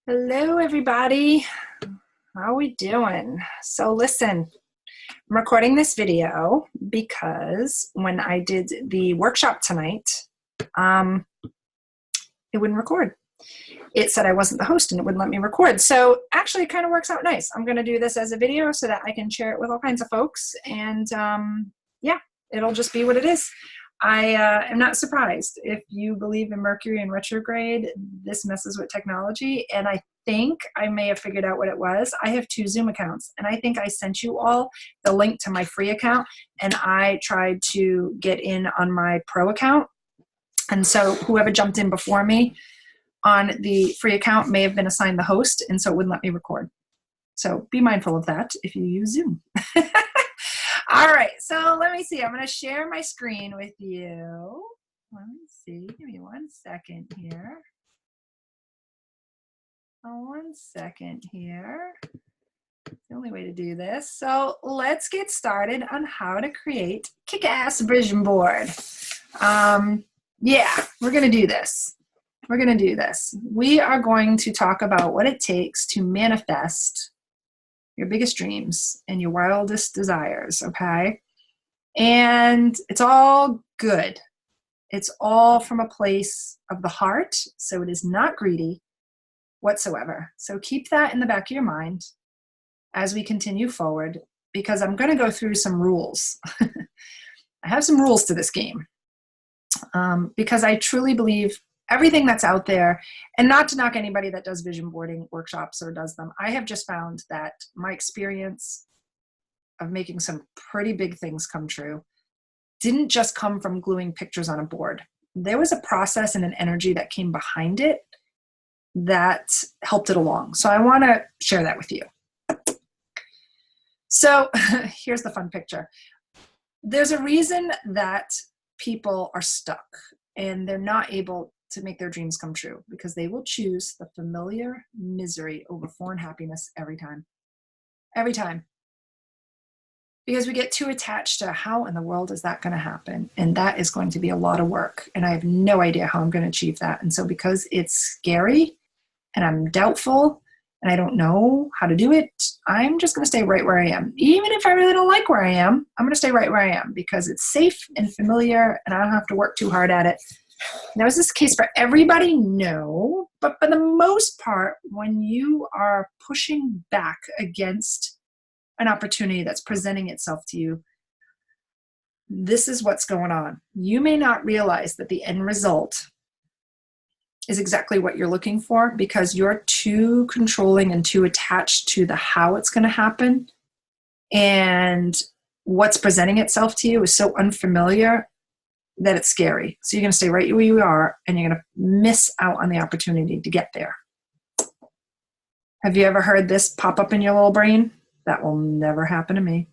Hello, everybody. How are we doing? So listen, I'm recording this video because when I did the workshop tonight, um, it wouldn't record. It said I wasn't the host and it wouldn't let me record. So actually, it kind of works out nice. I'm going to do this as a video so that I can share it with all kinds of folks. And yeah, it'll just be what it is. I am not surprised. If you believe in Mercury in retrograde, this messes with technology. And I think I may have figured out what it was. I have 2 Zoom accounts, and I think I sent you all the link to my free account, and I tried to get in on my pro account. And so whoever jumped in before me on the free account may have been assigned the host, and so it wouldn't let me record. So be mindful of that if you use Zoom. All right, so let me see. I'm going to share my screen with you. Let me see. Give me 1 second here. One second here. It's the only way to do this. So let's get started on how to create kick-ass vision board. Yeah, we're going to do this. We're going to do this. We are going to talk about what it takes to manifest your biggest dreams and your wildest desires, okay? And it's all good. It's all from a place of the heart, so it is not greedy whatsoever. So keep that in the back of your mind as we continue forward, because I'm going to go through some rules. I have some rules to this game, because I truly believe everything that's out there, and not to knock anybody that does vision boarding workshops or does them. I have just found that my experience of making some pretty big things come true didn't just come from gluing pictures on a board. There was a process and an energy that came behind it that helped it along. So I want to share that with you. So here's the fun picture. There's a reason that people are stuck and they're not able to make their dreams come true, because they will choose the familiar misery over foreign happiness every time. Every time. Because we get too attached to how in the world is that going to happen? And that is going to be a lot of work. And I have no idea how I'm going to achieve that. And so because it's scary and I'm doubtful and I don't know how to do it, I'm just going to stay right where I am. Even if I really don't like where I am, I'm going to stay right where I am because it's safe and familiar and I don't have to work too hard at it. Now, is this the case for everybody? No. But for the most part, when you are pushing back against an opportunity that's presenting itself to you, this is what's going on. You may not realize that the end result is exactly what you're looking for because you're too controlling and too attached to the how it's going to happen. And what's presenting itself to you is so unfamiliar that it's scary. So you're going to stay right where you are and you're going to miss out on the opportunity to get there. Have you ever heard this pop up in your little brain? That will never happen to me.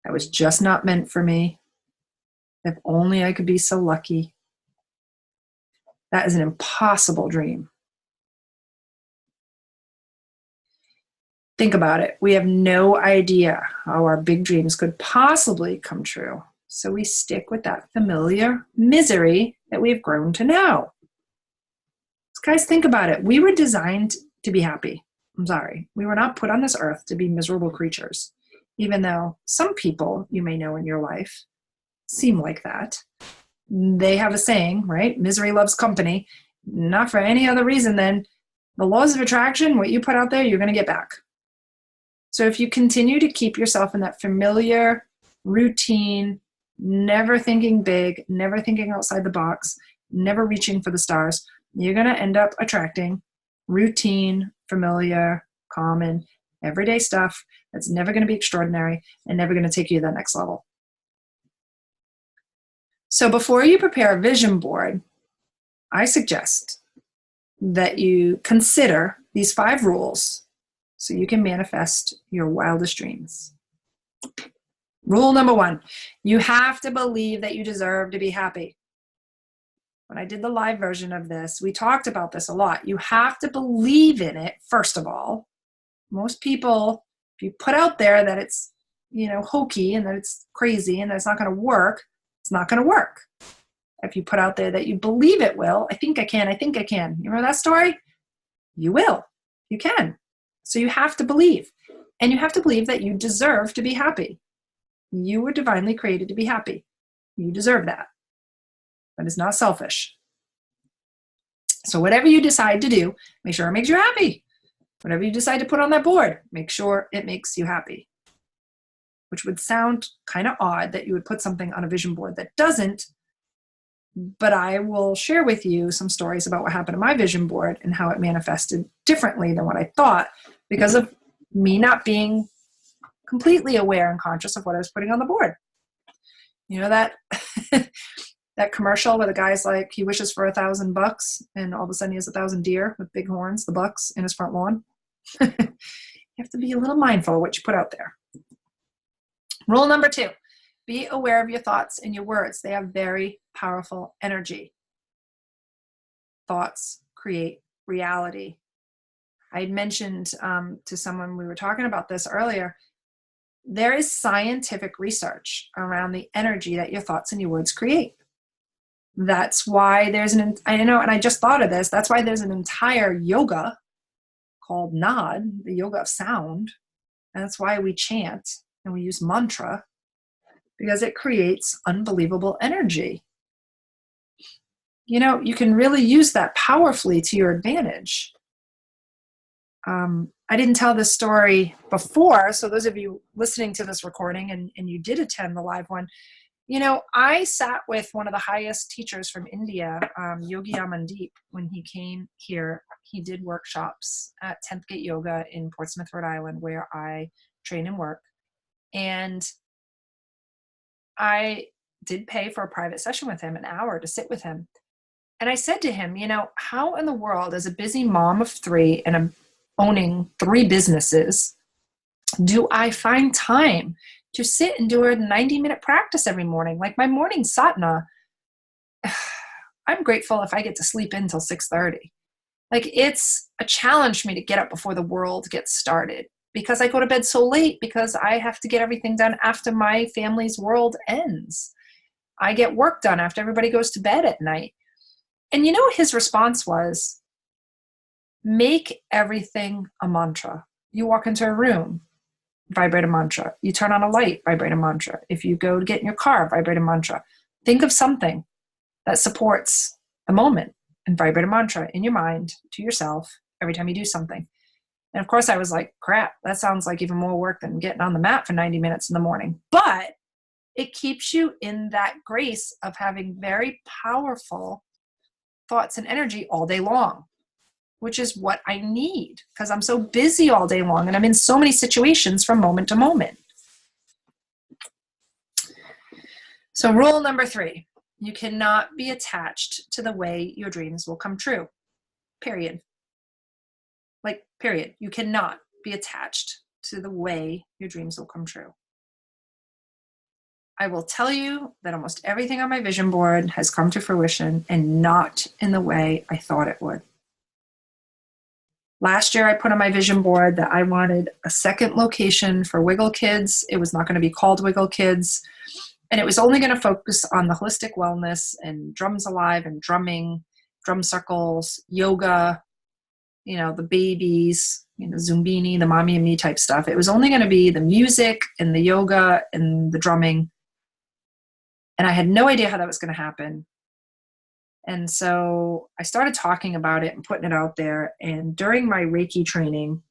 That was just not meant for me. If only I could be so lucky. That is an impossible dream. Think about it. We have no idea how our big dreams could possibly come true. So we stick with that familiar misery that we've grown to know. So guys, think about it. We were designed to be happy. I'm sorry. We were not put on this earth to be miserable creatures, even though some people you may know in your life seem like that. They have a saying, right? Misery loves company. Not for any other reason than the laws of attraction, what you put out there, you're going to get back. So if you continue to keep yourself in that familiar routine, never thinking big, never thinking outside the box, never reaching for the stars, you're going to end up attracting routine, familiar, common, everyday stuff that's never going to be extraordinary and never going to take you to that next level. So before you prepare a vision board, I suggest that you consider these 5 rules so you can manifest your wildest dreams. Rule number 1, you have to believe that you deserve to be happy. When I did the live version of this, we talked about this a lot. You have to believe in it, first of all. Most people, if you put out there that it's, hokey and that it's crazy and that it's not going to work, it's not going to work. If you put out there that you believe it will, I think I can. You remember that story? You will. You can. So you have to believe. And you have to believe that you deserve to be happy. You were divinely created to be happy. You deserve that. That is not selfish. So whatever you decide to do, make sure it makes you happy. Whatever you decide to put on that board, make sure it makes you happy. Which would sound kind of odd that you would put something on a vision board that doesn't, but I will share with you some stories about what happened to my vision board and how it manifested differently than what I thought because of me not being completely aware and conscious of what I was putting on the board. You know that that commercial where the guy's like, he wishes for $1,000 and all of a sudden he has 1,000 deer with big horns, the bucks, in his front lawn. You have to be a little mindful of what you put out there. Rule number 2, be aware of your thoughts and your words. They have very powerful energy. Thoughts create reality. I had mentioned to someone, we were talking about this earlier, there is scientific research around the energy that your thoughts and your words create. That's why there's I know, and I just thought of this, that's why there's an entire yoga called Nod, the yoga of sound. And that's why we chant and we use mantra, because it creates unbelievable energy. You know, you can really use that powerfully to your advantage. I didn't tell this story before, so those of you listening to this recording and you did attend the live one, you know, I sat with one of the highest teachers from India, Yogi Amandeep, when he came here. He did workshops at 10th Gate Yoga in Portsmouth, Rhode Island, where I train and work. And I did pay for a private session with him, an hour to sit with him. And I said to him, you know, how in the world, as a busy mom of 3 and I'm owning 3 businesses, do I find time to sit and do a 90-minute practice every morning? Like my morning sadhana, I'm grateful if I get to sleep in until 6:30. Like it's a challenge for me to get up before the world gets started because I go to bed so late because I have to get everything done after my family's world ends. I get work done after everybody goes to bed at night. And you know what his response was? Make everything a mantra. You walk into a room, vibrate a mantra. You turn on a light, vibrate a mantra. If you go to get in your car, vibrate a mantra. Think of something that supports the moment and vibrate a mantra in your mind to yourself every time you do something. And of course I was like, crap, that sounds like even more work than getting on the mat for 90 minutes in the morning. But it keeps you in that grace of having very powerful thoughts and energy all day long, which is what I need because I'm so busy all day long and I'm in so many situations from moment to moment. So rule number 3, you cannot be attached to the way your dreams will come true, period. Like, period. You cannot be attached to the way your dreams will come true. I will tell you that almost everything on my vision board has come to fruition and not in the way I thought it would. Last year, I put on my vision board that I wanted a second location for Wiggle Kids. It was not going to be called Wiggle Kids. And it was only going to focus on the holistic wellness and drums alive and drumming, drum circles, yoga, you know, the babies, you know, Zumbini, the mommy and me type stuff. It was only going to be the music and the yoga and the drumming. And I had no idea how that was going to happen. And so I started talking about it and putting it out there. And during my Reiki training,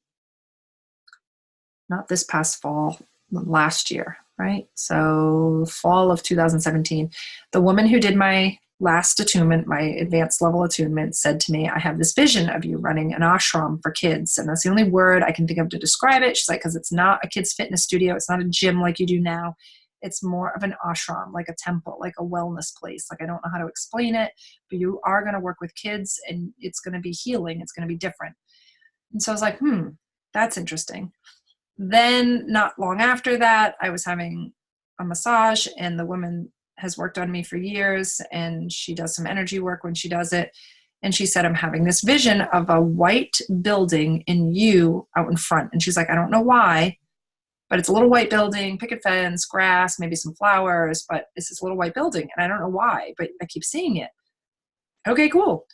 not this past fall, last year, right? So fall of 2017, the woman who did my last attunement, my advanced level attunement, said to me, I have this vision of you running an ashram for kids. And that's the only word I can think of to describe it. She's like, because it's not a kids fitness studio. It's not a gym like you do now. It's more of an ashram, like a temple, like a wellness place. Like I don't know how to explain it, but you are going to work with kids and it's going to be healing. It's going to be different. And so I was like, that's interesting. Then not long after that, I was having a massage and the woman has worked on me for years and she does some energy work when she does it. And she said, I'm having this vision of a white building in you out in front. And she's like, I don't know why, but it's a little white building, picket fence, grass, maybe some flowers, but it's this little white building. And I don't know why, but I keep seeing it. Okay, cool.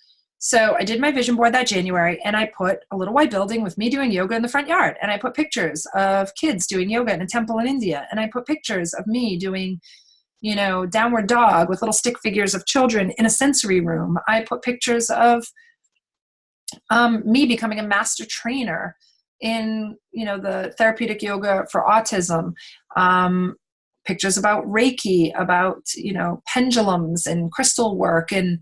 So I did my vision board that January, and I put a little white building with me doing yoga in the front yard. And I put pictures of kids doing yoga in a temple in India. And I put pictures of me doing, downward dog with little stick figures of children in a sensory room. I put pictures of me becoming a master trainer in, the therapeutic yoga for autism. Pictures about Reiki, about, pendulums and crystal work and,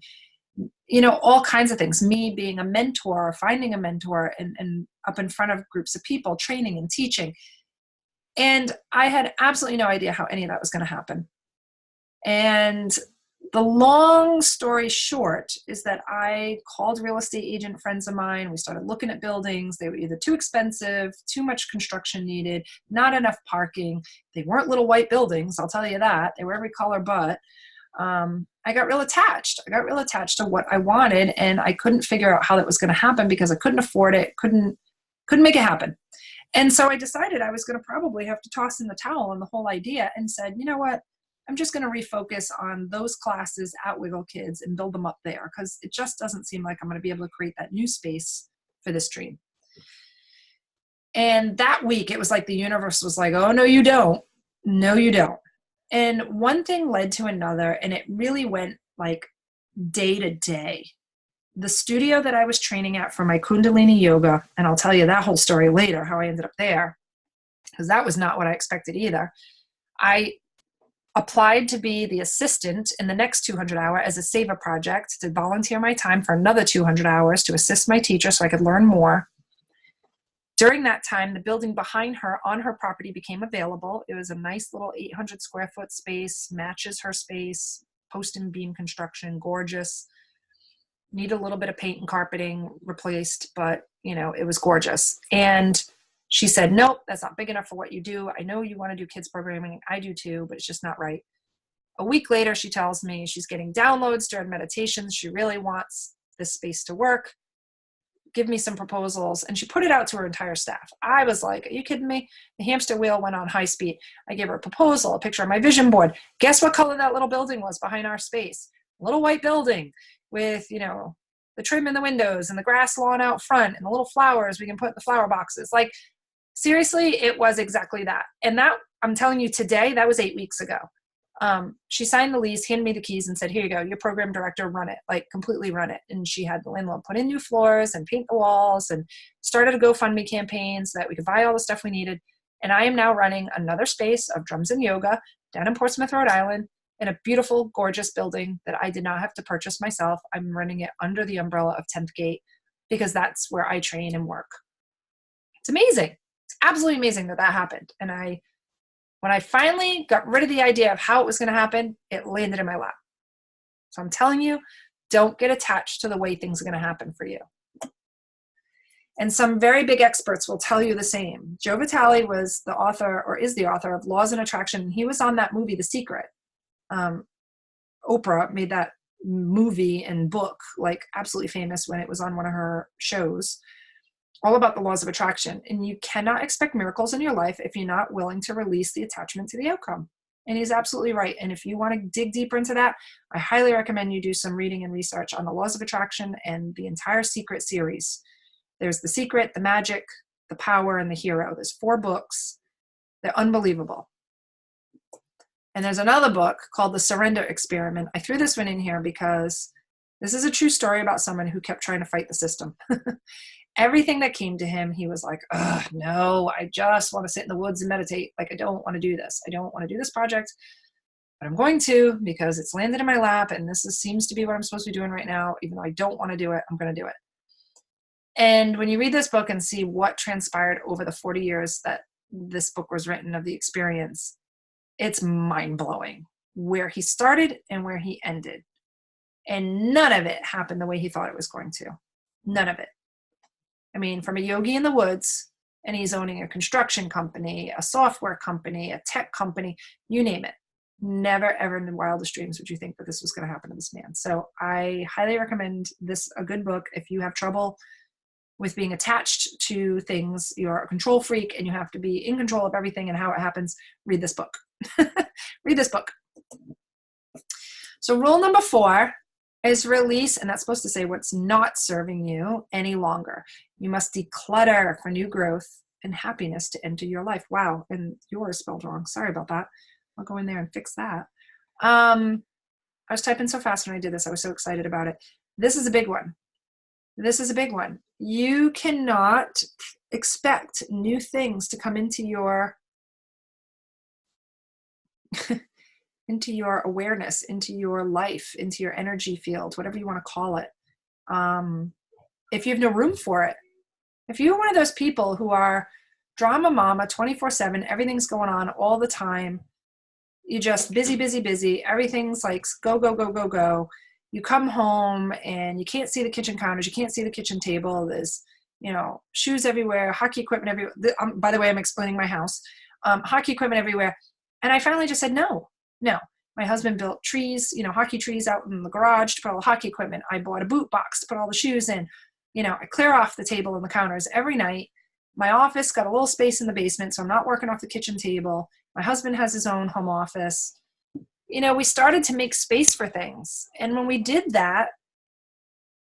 all kinds of things. Me being a mentor, finding a mentor and up in front of groups of people, training and teaching. And I had absolutely no idea how any of that was going to happen. And the long story short is that I called real estate agent friends of mine. We started looking at buildings. They were either too expensive, too much construction needed, not enough parking. They weren't little white buildings, I'll tell you that. They were every color but. I got real attached. I got real attached to what I wanted, and I couldn't figure out how that was going to happen because I couldn't afford it, couldn't make it happen. And so I decided I was going to probably have to toss in the towel on the whole idea and said, you know what? I'm just going to refocus on those classes at Wiggle Kids and build them up there because it just doesn't seem like I'm going to be able to create that new space for this dream. And that week, it was like the universe was like, oh, no, you don't. No, you don't. And one thing led to another, and it really went like day to day. The studio that I was training at for my Kundalini yoga, and I'll tell you that whole story later, how I ended up there, because that was not what I expected either. I applied to be the assistant in the next 200 hour as a Seva project to volunteer my time for another 200 hours to assist my teacher so I could learn more. During that time, the building behind her on her property became available. It was a nice little 800 square foot space, matches her space, post and beam construction, gorgeous. Need a little bit of paint and carpeting replaced, but it was gorgeous. And she said, nope, that's not big enough for what you do. I know you want to do kids programming. I do too, but it's just not right. A week later, she tells me she's getting downloads during meditations. She really wants this space to work. Give me some proposals. And she put it out to her entire staff. I was like, are you kidding me? The hamster wheel went on high speed. I gave her a proposal, a picture of my vision board. Guess what color that little building was behind our space? A little white building with, the trim in the windows and the grass lawn out front and the little flowers we can put in the flower boxes. Like, seriously, it was exactly that. And that, I'm telling you today, that was 8 weeks ago. She signed the lease, handed me the keys and said, here you go, your program director, run it, like completely run it. And she had the landlord put in new floors and paint the walls and started a GoFundMe campaign so that we could buy all the stuff we needed. And I am now running another space of drums and yoga down in Portsmouth, Rhode Island, in a beautiful, gorgeous building that I did not have to purchase myself. I'm running it under the umbrella of 10th Gate because that's where I train and work. It's amazing. It's absolutely amazing that happened. And when I finally got rid of the idea of how it was going to happen, it landed in my lap. So I'm telling you, don't get attached to the way things are going to happen for you. And some very big experts will tell you the same. Joe Vitale was the author, or is the author, of Laws and Attraction. He was on that movie, The Secret. Oprah made that movie and book like absolutely famous when it was on one of her shows, all about the laws of attraction. And you cannot expect miracles in your life if you're not willing to release the attachment to the outcome. And he's absolutely right. And if you want to dig deeper into that, I highly recommend you do some reading and research on the laws of attraction and the entire Secret series. There's The Secret, The Magic, The Power, and The Hero. There's 4 books. They're unbelievable. And there's another book called The Surrender Experiment. I threw this one in here because this is a true story about someone who kept trying to fight the system. Everything that came to him, he was like, no, I just want to sit in the woods and meditate. Like, I don't want to do this. I don't want to do this project, but I'm going to because it's landed in my lap and seems to be what I'm supposed to be doing right now. Even though I don't want to do it, I'm going to do it. And when you read this book and see what transpired over the 40 years that this book was written of the experience, it's mind-blowing where he started and where he ended. And none of it happened the way he thought it was going to. None of it. I mean, from a yogi in the woods, and he's owning a construction company, a software company, a tech company, you name it. Never, ever in the wildest dreams would you think that this was going to happen to this man. So I highly recommend this, a good book. If you have trouble with being attached to things, you're a control freak and you have to be in control of everything and how it happens, read this book. Read this book. So rule number 4, is release, and that's supposed to say what's not serving you any longer. You must declutter for new growth and happiness to enter your life. Wow, and yours spelled wrong. Sorry about that. I'll go in there and fix that. I was typing so fast when I did this. I was so excited about it. This is a big one. This is a big one. You cannot expect new things to come into your into your awareness, into your life, into your energy field, whatever you want to call it. If you have no room for it, if you're one of those people who are drama mama 24/7, everything's going on all the time, you just busy, busy, busy, everything's like go, go, go, go, go. You come home and you can't see the kitchen counters, you can't see the kitchen table, there's, shoes everywhere, hockey equipment everywhere. By the way, I'm explaining my house. Hockey equipment everywhere. And I finally just said, no. My husband built trees, hockey trees out in the garage to put all the hockey equipment. I bought a boot box to put all the shoes in. I clear off the table and the counters every night. My office got a little space in the basement, so I'm not working off the kitchen table. My husband has his own home office. We started to make space for things. And when we did that,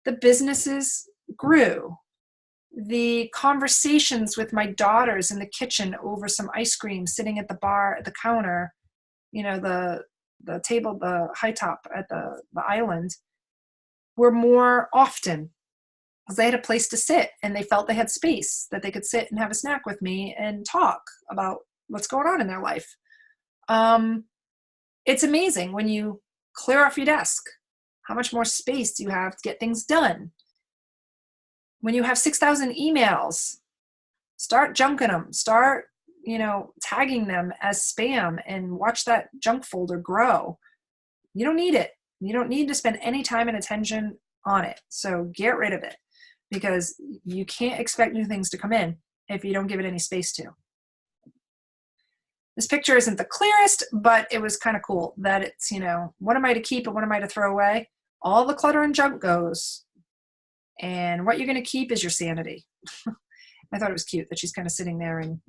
the businesses grew. The conversations with my daughters in the kitchen over some ice cream, sitting at the bar at the counter, the table, the high top at the island, were more often because they had a place to sit and they felt they had space that they could sit and have a snack with me and talk about what's going on in their life. It's amazing when you clear off your desk, how much more space do you have to get things done? When you have 6,000 emails, start junking them, start, tagging them as spam and watch that junk folder grow. You don't need it. You don't need to spend any time and attention on it. So get rid of it because you can't expect new things to come in if you don't give it any space to. This picture isn't the clearest, but it was kind of cool that it's, what am I to keep and what am I to throw away? All the clutter and junk goes. And what you're going to keep is your sanity. I thought it was cute that she's kind of sitting there in,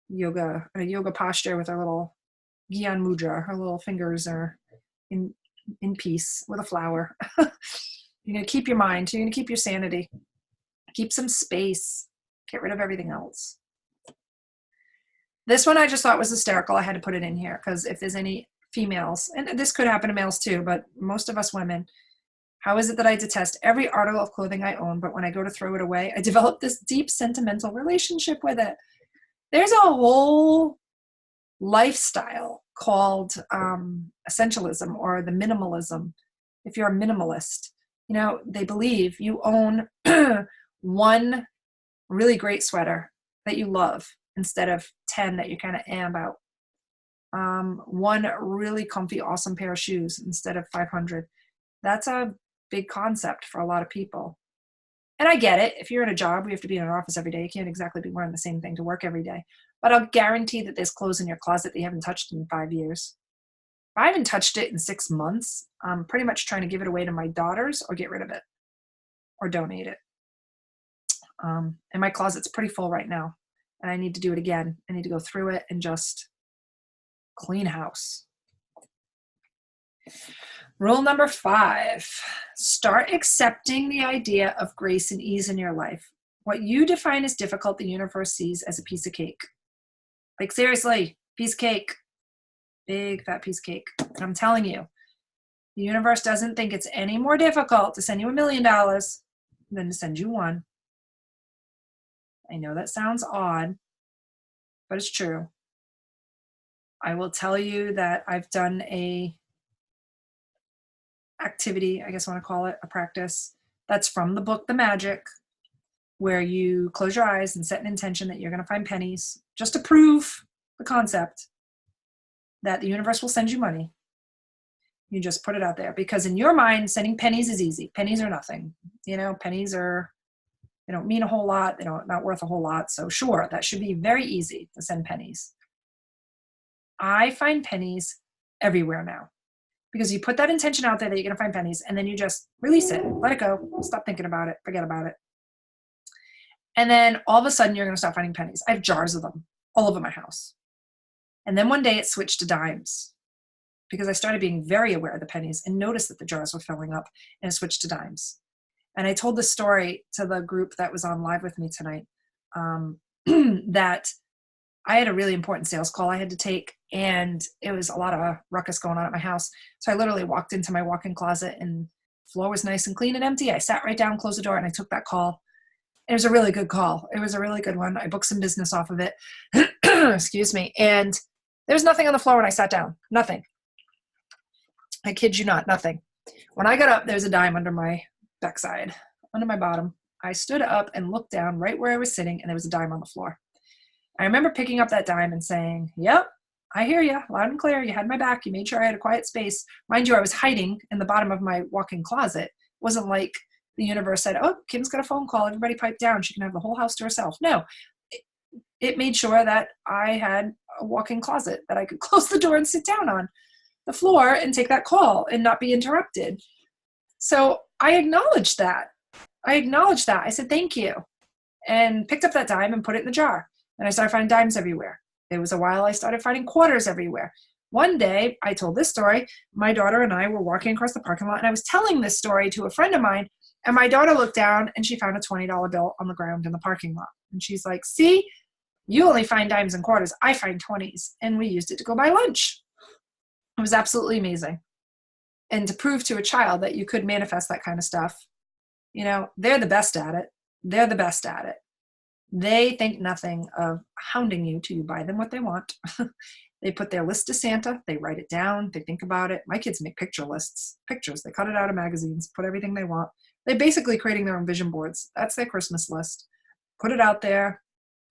yoga posture with her little Gyan Mudra. Her little fingers are in peace with a flower. You're going to keep your mind. You're going to keep your sanity. Keep some space. Get rid of everything else. This one I just thought was hysterical. I had to put it in here because if there's any females, and this could happen to males too, but most of us women, how is it that I detest every article of clothing I own, but when I go to throw it away, I develop this deep sentimental relationship with it? There's a whole lifestyle called essentialism or the minimalism. If you're a minimalist, they believe you own one really great sweater that you love instead of 10 that you kind of about. One really comfy, awesome pair of shoes instead of 500. That's a big concept for a lot of people. And I get it. If you're in a job, you have to be in an office every day. You can't exactly be wearing the same thing to work every day. But I'll guarantee that there's clothes in your closet that you haven't touched in 5 years. If I haven't touched it in 6 months, I'm pretty much trying to give it away to my daughters or get rid of it or donate it. And my closet's pretty full right now. And I need to do it again. I need to go through it and just clean house. Rule number 5, start accepting the idea of grace and ease in your life. What you define as difficult, the universe sees as a piece of cake. Like seriously, piece of cake, big fat piece of cake. And I'm telling you, the universe doesn't think it's any more difficult to send you $1 million than to send you one. I know that sounds odd, but it's true. I will tell you that I've done a activity, I guess I want to call it a practice, that's from the book The Magic, where you close your eyes and set an intention that you're going to find pennies just to prove the concept that the universe will send you money. You just put it out there because in your mind, sending pennies is easy. Pennies are nothing. Pennies they don't mean a whole lot. They're not worth a whole lot. So sure, that should be very easy to send pennies. I find pennies everywhere now. Because you put that intention out there that you're going to find pennies, and then you just release it, let it go, stop thinking about it, forget about it. And then all of a sudden you're going to start finding pennies. I have jars of them all over my house. And then one day it switched to dimes. because I started being very aware of the pennies and noticed that the jars were filling up, and I switched to dimes. And I told this story to the group that was on live with me tonight, that I had a really important sales call I had to take, and it was a lot of ruckus going on at my house. So I literally walked into my walk-in closet, and the floor was nice and clean and empty. I sat right down, closed the door, and I took that call. It was a really good call. It was a really good one. I booked some business off of it. Excuse me. And there was nothing on the floor when I sat down. Nothing. I kid you not, nothing. When I got up, there was a dime under my backside, under my bottom. I stood up and looked down right where I was sitting, and there was a dime on the floor. I remember picking up that dime and saying, yep, I hear you, loud and clear. You had my back. You made sure I had a quiet space. Mind you, I was hiding in the bottom of my walk-in closet. It wasn't like the universe said, oh, Kim's got a phone call. Everybody pipe down. She can have the whole house to herself. No, it made sure that I had a walk-in closet that I could close the door and sit down on the floor and take that call and not be interrupted. So I acknowledged that. I said, thank you, and picked up that dime and put it in the jar. And I started finding dimes everywhere. There was a while I started finding quarters everywhere. One day, I told this story. My daughter and I were walking across the parking lot, and I was telling this story to a friend of mine, and my daughter looked down, and she found a $20 bill on the ground in the parking lot. And she's like, see, you only find dimes and quarters. I find 20s. And we used it to go buy lunch. It was absolutely amazing. And to prove to a child that you could manifest that kind of stuff, you know, they're the best at it. They're the best at it. They think nothing of hounding you till you buy them what they want. They put their list to Santa. They write it down. They think about it. My kids make picture lists, pictures. They cut it out of magazines, put everything they want. They're basically creating their own vision boards. That's their Christmas list. Put it out there.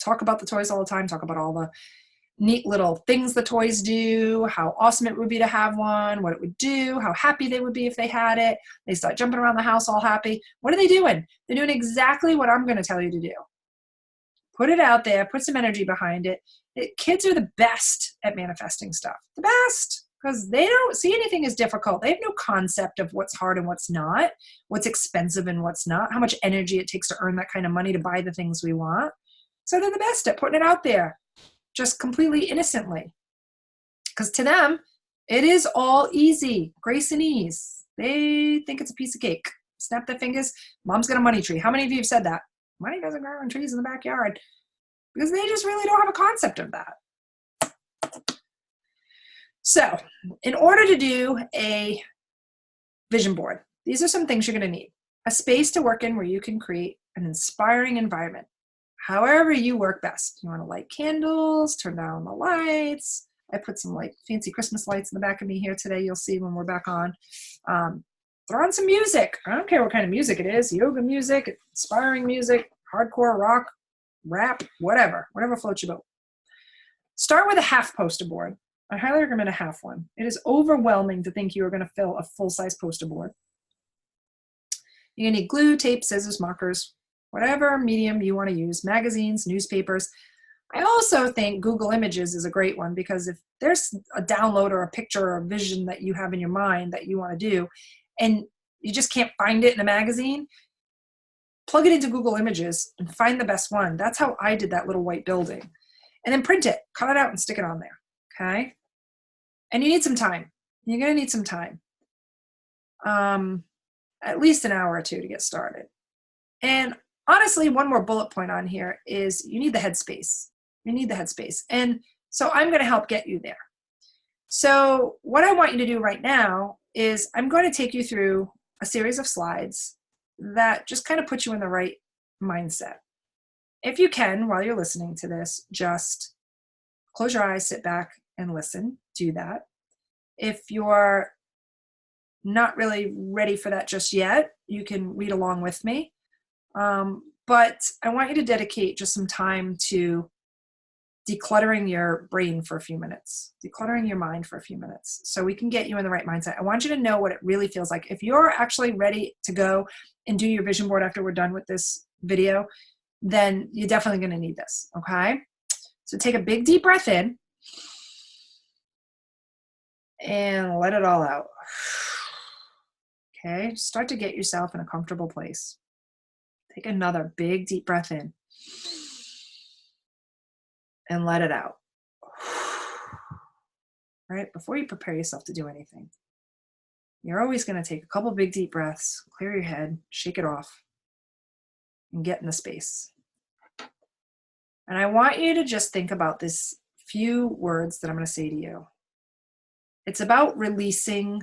Talk about the toys all the time. Talk about all the neat little things the toys do, how awesome it would be to have one, what it would do, how happy they would be if they had it. They start jumping around the house all happy. What are they doing? They're doing exactly what I'm going to tell you to do. Put it out there, put some energy behind it. Kids are the best at manifesting stuff. The best, because they don't see anything as difficult. They have no concept of what's hard and what's not, what's expensive and what's not, how much energy it takes to earn that kind of money to buy the things we want. So they're the best at putting it out there, just completely innocently. Because to them, it is all easy, grace and ease. They think it's a piece of cake. Snap their fingers. Mom's got a money tree. How many of you have said that? Money doesn't grow on trees in the backyard. Because they just really don't have a concept of that. So in order to do a vision board, these are some things you're going to need. A space to work in where you can create an inspiring environment. However you work best. You want to light candles, turn down the lights. I put some like fancy Christmas lights in the back of me here today. You'll see when we're back on. Throw on some music. I don't care what kind of music it is. Yoga music, inspiring music, hardcore rock, rap, whatever floats your boat. Start with a half poster board. I highly recommend a half one. It is overwhelming to think you are going to fill a full-size poster board. You're going to need glue, tape, scissors, markers, whatever medium you want to use, magazines, newspapers. I also think Google Images is a great one, because if there's a download or a picture or a vision that you have in your mind that you want to do, and you just can't find it in a magazine, plug it into Google Images and find the best one. That's how I did that little white building. And then print it, cut it out and stick it on there, okay? And you need some time. You're gonna need some time. At least an hour or two to get started. And honestly, one more bullet point on here is you need the headspace. You need the headspace. And so I'm gonna help get you there. So what I want you to do right now is I'm going to take you through a series of slides that just kind of put you in the right mindset. If you can, while you're listening to this, just close your eyes, sit back and listen. Do that. If you're not really ready for that just yet, you can read along with me. But I want you to dedicate just some time to decluttering your brain for a few minutes, decluttering your mind for a few minutes, so we can get you in the right mindset. I want you to know what it really feels like. If you're actually ready to go and do your vision board after we're done with this video, then you're definitely going to need this, okay? So take a big deep breath in and let it all out. Okay, start to get yourself in a comfortable place. Take another big deep breath in and let it out. right? Before you prepare yourself to do anything, you're always going to take a couple big deep breaths, clear your head, shake it off, and get in the space. And I want you to just think about this few words that I'm going to say to you. It's about releasing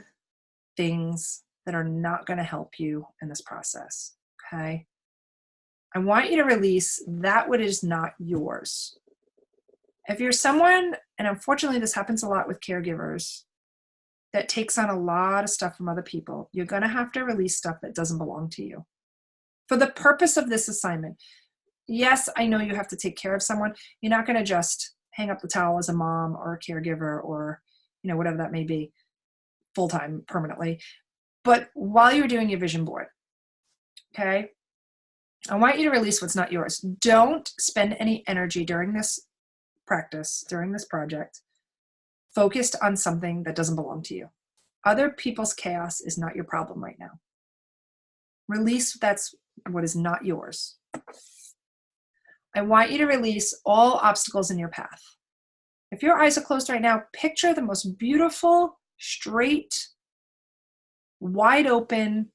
things that are not going to help you in this process, okay? I want you to release that which is not yours. If you're someone, and unfortunately this happens a lot with caregivers, that takes on a lot of stuff from other people, you're going to have to release stuff that doesn't belong to you. For the purpose of this assignment, yes, I know you have to take care of someone. You're not going to just hang up the towel as a mom or a caregiver or, whatever that may be, full-time, permanently. But while you're doing your vision board, okay, I want you to release what's not yours. Don't spend any energy during this practice, during this project, focused on something that doesn't belong to you. Other people's chaos is not your problem right now. Release that's what is not yours. I want you to release all obstacles in your path. If your eyes are closed right now, picture the most beautiful, straight, wide open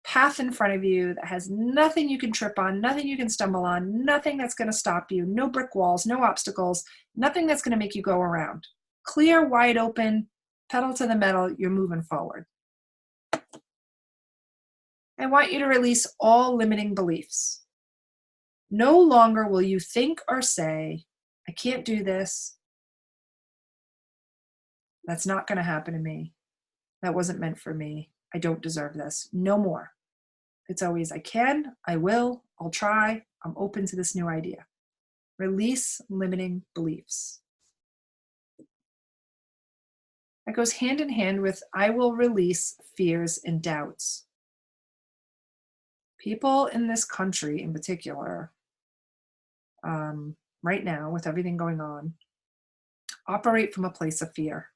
path in front of you that has nothing you can trip on, nothing you can stumble on, nothing that's going to stop you, no brick walls, no obstacles, nothing that's going to make you go around. Clear, wide open, pedal to the metal, you're moving forward. I want you to release all limiting beliefs. No longer will you think or say, I can't do this. That's not going to happen to me. That wasn't meant for me. I don't deserve this. No more. It's always, I can, I will, I'll try, I'm open to this new idea. Release limiting beliefs. That goes hand in hand with, I will release fears and doubts. People in this country in particular, right now with everything going on, operate from a place of fear.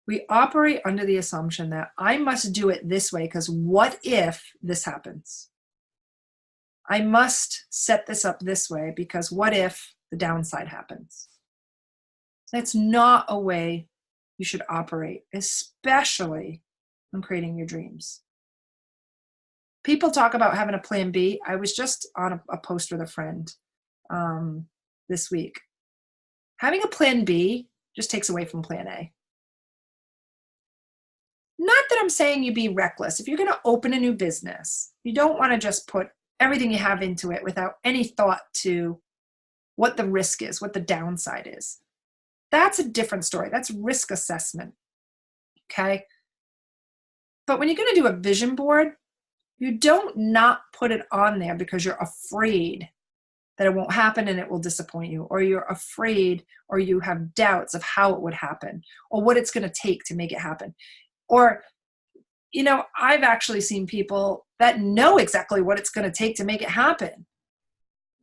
We operate under the assumption that I must do it this way because what if this happens? I must set this up this way because what if the downside happens? That's not a way you should operate, especially when creating your dreams. People talk about having a plan B. I was just on a post with a friend this week. Having a plan B just takes away from plan A. Not that I'm saying you be reckless. If you're going to open a new business, you don't want to just put everything you have into it without any thought to what the risk is, what the downside is. That's a different story. That's risk assessment. Okay? But when you're going to do a vision board, you don't not put it on there because you're afraid that it won't happen and it will disappoint you, or you're afraid or you have doubts of how it would happen or what it's going to take to make it happen. Or, I've actually seen people that know exactly what it's going to take to make it happen,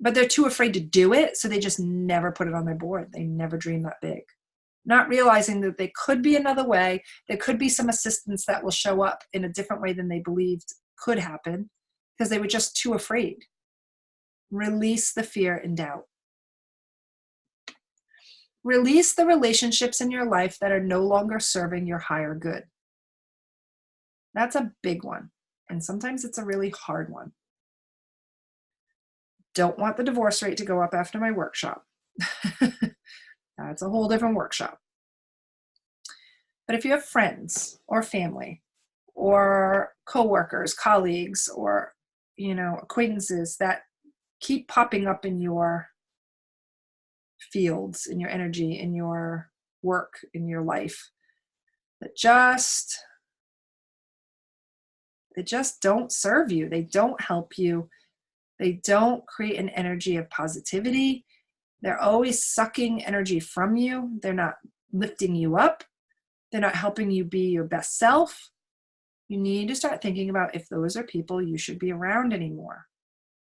but they're too afraid to do it, so they just never put it on their board. They never dream that big, not realizing that there could be another way. There could be some assistance that will show up in a different way than they believed could happen because they were just too afraid. Release the fear and doubt. Release the relationships in your life that are no longer serving your higher good. That's a big one. And sometimes it's a really hard one. Don't want the divorce rate to go up after my workshop. That's a whole different workshop. But if you have friends or family or coworkers, colleagues, or, acquaintances that keep popping up in your fields, in your energy, in your work, in your life, that they just don't serve you. They don't help you. They don't create an energy of positivity. They're always sucking energy from you. They're not lifting you up. They're not helping you be your best self. You need to start thinking about if those are people you should be around anymore.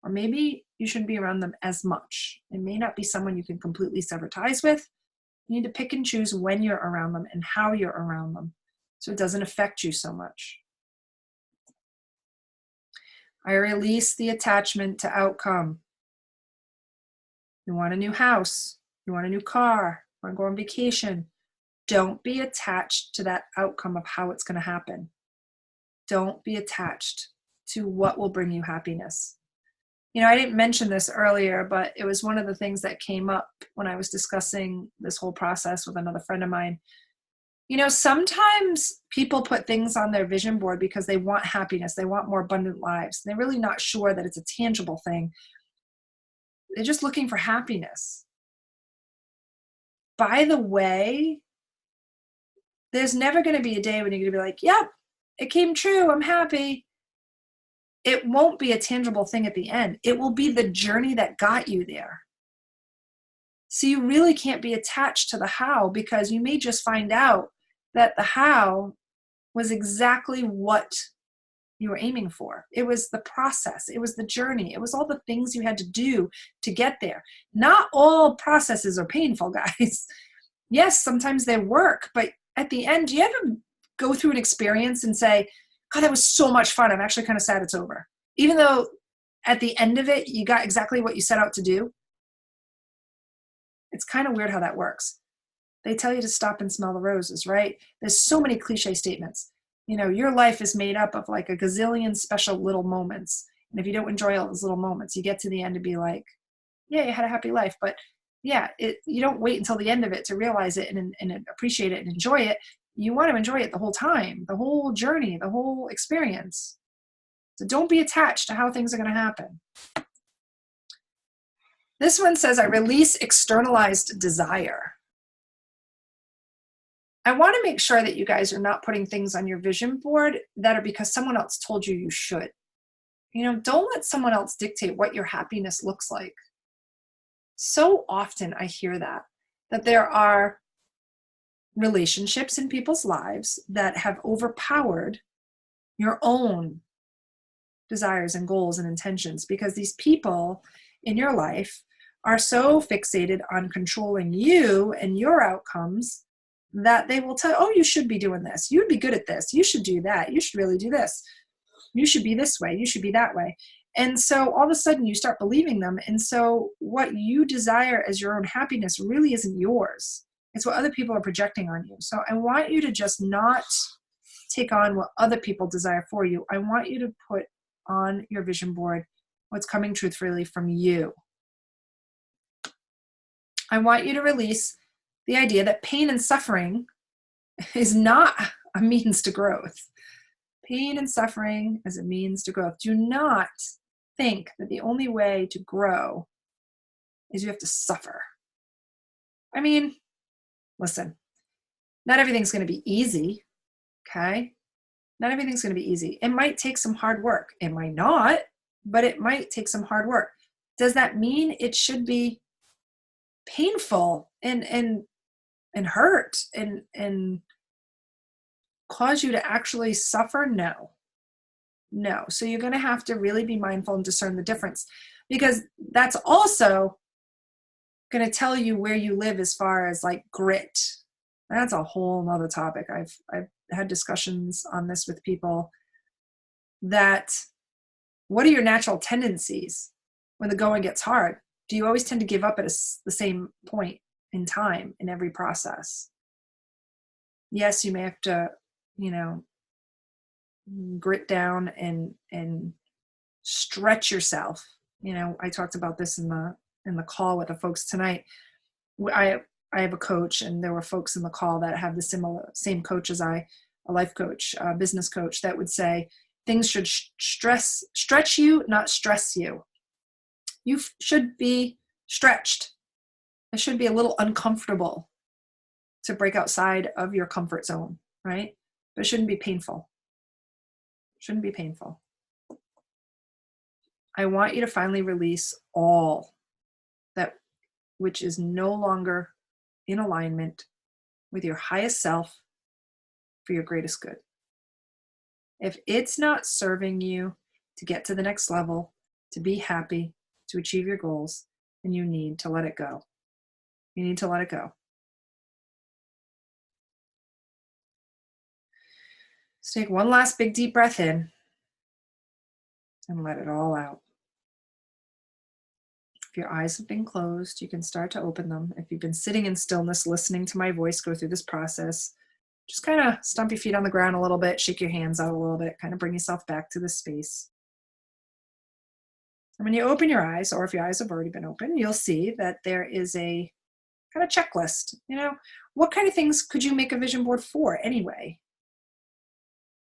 Or maybe you shouldn't be around them as much. It may not be someone you can completely sever ties with. You need to pick and choose when you're around them and how you're around them so it doesn't affect you so much. I release the attachment to outcome. You want a new house. You want a new car. Want to go on vacation? Don't be attached to that outcome of how it's going to happen. Don't be attached to what will bring you happiness. You know, I didn't mention this earlier, but it was one of the things that came up when I was discussing this whole process with another friend of mine. You know, sometimes people put things on their vision board because they want happiness. They want more abundant lives. They're really not sure that it's a tangible thing. They're just looking for happiness. By the way, there's never going to be a day when you're going to be like, yep, it came true. I'm happy. It won't be a tangible thing at the end. It will be the journey that got you there. So you really can't be attached to the how, because you may just find out that the how was exactly what you were aiming for. It was the process. It was the journey. It was all the things you had to do to get there. Not all processes are painful, guys. Yes, sometimes they work, but at the end, do you ever go through an experience and say, God, that was so much fun. I'm actually kind of sad it's over. Even though at the end of it, you got exactly what you set out to do. It's kind of weird how that works. They tell you to stop and smell the roses, right? There's so many cliche statements. You know, your life is made up of like a gazillion special little moments. And if you don't enjoy all those little moments, you get to the end to be like, yeah, you had a happy life. But yeah, you don't wait until the end of it to realize it and appreciate it and enjoy it. You want to enjoy it the whole time, the whole journey, the whole experience. So don't be attached to how things are going to happen. This one says, I release externalized desire. I want to make sure that you guys are not putting things on your vision board that are because someone else told you you should. You know, don't let someone else dictate what your happiness looks like. So often I hear that there are relationships in people's lives that have overpowered your own desires and goals and intentions, because these people in your life are so fixated on controlling you and your outcomes that they will tell, oh, you should be doing this. You'd be good at this. You should do that. You should really do this. You should be this way. You should be that way. And so all of a sudden you start believing them. And so what you desire as your own happiness really isn't yours. It's what other people are projecting on you. So I want you to just not take on what other people desire for you. I want you to put on your vision board what's coming truthfully from you. I want you to release the idea that pain and suffering is not a means to growth. Pain and suffering is a means to growth. Do not think that the only way to grow is you have to suffer. I mean, listen, not everything's going to be easy, okay? Not everything's going to be easy. It might take some hard work. It might not, but it might take some hard work. Does that mean it should be painful and hurt and cause you to actually suffer? No. So you're going to have to really be mindful and discern the difference, because that's also going to tell you where you live as far as like grit. That's a whole nother topic. I've had discussions on this with people, that what are your natural tendencies when the going gets hard? Do you always tend to give up at the same point in time in every process? Yes, you may have to, grit down and stretch yourself. I talked about this in the call with the folks tonight. I have a coach, and there were folks in the call that have the same coach as I, a life coach, a business coach, that would say things should stretch you, not stress you. You should be stretched. It should be a little uncomfortable to break outside of your comfort zone, right? But it shouldn't be painful. It shouldn't be painful. I want you to finally release all that which is no longer in alignment with your highest self for your greatest good. If it's not serving you to get to the next level, to be happy, to achieve your goals, then you need to let it go. You need to let it go. So take one last big deep breath in and let it all out. If your eyes have been closed, you can start to open them. If you've been sitting in stillness, listening to my voice go through this process, just kind of stomp your feet on the ground a little bit, shake your hands out a little bit, kind of bring yourself back to the space. And when you open your eyes, or if your eyes have already been open, you'll see that there is a kind of checklist. What kind of things could you make a vision board for anyway?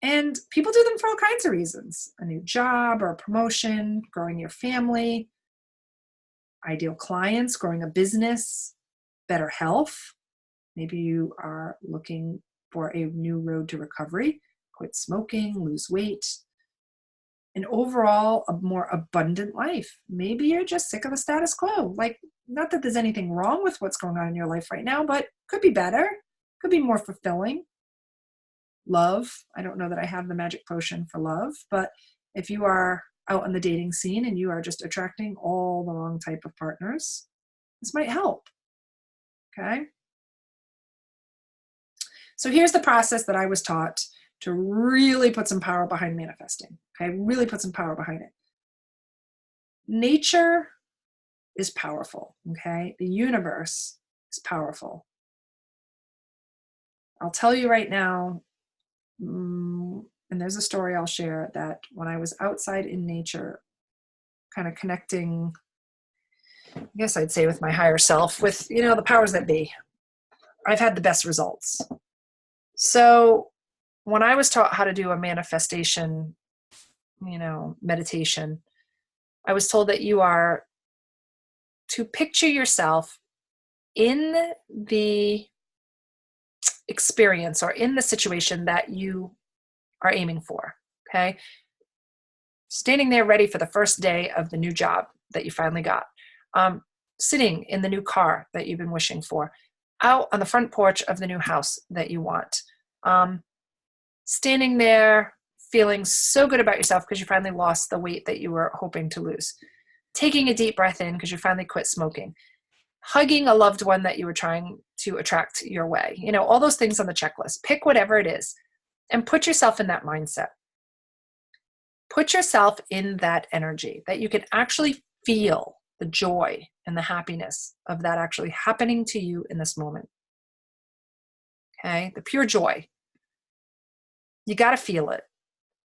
And people do them for all kinds of reasons: a new job or a promotion, growing your family, ideal clients, growing a business, better health. Maybe you are looking for a new road to recovery, quit smoking, lose weight, and overall a more abundant life. Maybe you're just sick of the status quo. Like, not that there's anything wrong with what's going on in your life right now, but could be better, could be more fulfilling. Love. I don't know that I have the magic potion for love, but if you are out on the dating scene and you are just attracting all the wrong type of partners, this might help. Okay. So here's the process that I was taught to really put some power behind manifesting. Okay. Really put some power behind it. Nature is powerful. Okay. The universe is powerful. I'll tell you right now, and there's a story I'll share, that when I was outside in nature, kind of connecting, I guess I'd say, with my higher self, with, the powers that be, I've had the best results. So when I was taught how to do a manifestation, meditation, I was told that you are to picture yourself in the experience or in the situation that you are aiming for. Okay. Standing there ready for the first day of the new job that you finally got. Sitting in the new car that you've been wishing for. Out on the front porch of the new house that you want. Standing there feeling so good about yourself because you finally lost the weight that you were hoping to lose. Taking a deep breath in because you finally quit smoking. Hugging a loved one that you were trying to attract your way. All those things on the checklist. Pick whatever it is and put yourself in that mindset. Put yourself in that energy that you can actually feel the joy and the happiness of that actually happening to you in this moment. Okay, the pure joy. You got to feel it.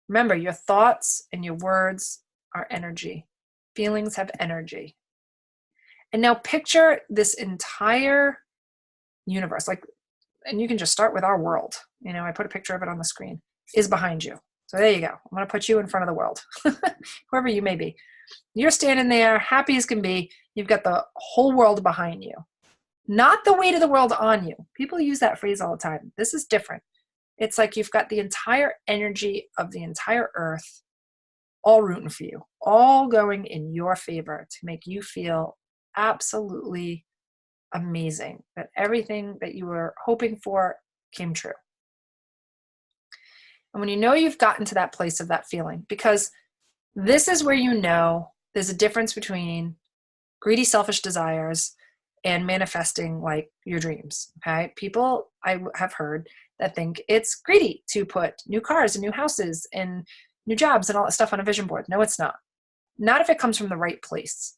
Remember, your thoughts and your words are energy. Feelings have energy. And now picture this entire universe, and you can just start with our world. I put a picture of it on the screen, is behind you. So there you go. I'm going to put you in front of the world, whoever you may be. You're standing there, happy as can be. You've got the whole world behind you. Not the weight of the world on you. People use that phrase all the time. This is different. It's like you've got the entire energy of the entire earth all rooting for you, all going in your favor to make you feel absolutely amazing, that everything that you were hoping for came true. And when you've gotten to that place of that feeling, because this is where there's a difference between greedy, selfish desires and manifesting like your dreams. Okay. People I have heard that think it's greedy to put new cars and new houses and new jobs and all that stuff on a vision board. No, it's not. Not if it comes from the right place.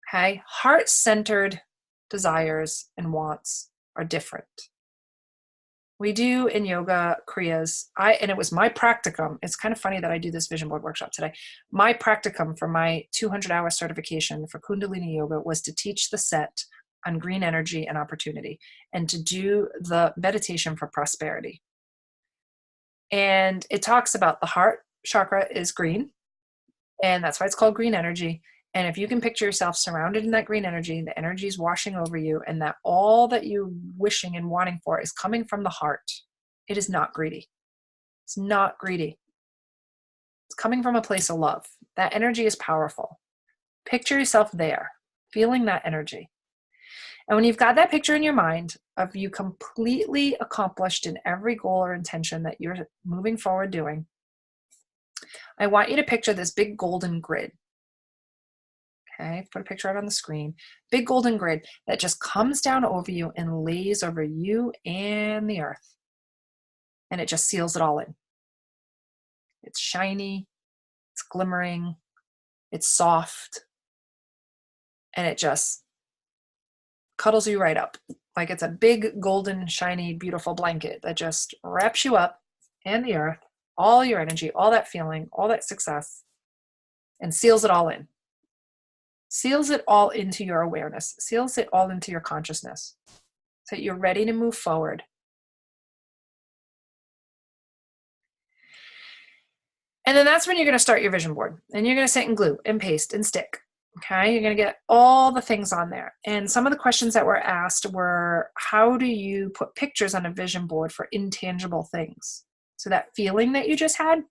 Okay. Heart-centered desires and wants are different. We do in yoga kriyas. And it was my practicum. It's kind of funny that I do this vision board workshop today. My practicum for my 200-hour certification for Kundalini Yoga was to teach the set on green energy and opportunity, and to do the meditation for prosperity. And it talks about the heart chakra is green, and that's why it's called green energy. And if you can picture yourself surrounded in that green energy, the energy is washing over you, and that all that you're wishing and wanting for is coming from the heart. It is not greedy. It's not greedy. It's coming from a place of love. That energy is powerful. Picture yourself there, feeling that energy. And when you've got that picture in your mind of you completely accomplished in every goal or intention that you're moving forward doing, I want you to picture this big golden grid. Okay, put a picture out on the screen. Big golden grid that just comes down over you and lays over you and the earth. And it just seals it all in. It's shiny, it's glimmering, it's soft, and it just cuddles you right up. Like it's a big, golden, shiny, beautiful blanket that just wraps you up in the earth, all your energy, all that feeling, all that success, and seals it all in. Seals it all into your awareness, seals it all into your consciousness so that you're ready to move forward. And then that's when you're going to start your vision board, and you're going to sit and glue and paste and stick. Okay, you're going to get all the things on there. And some of the questions that were asked were, how do you put pictures on a vision board for intangible things? So that feeling that you just had,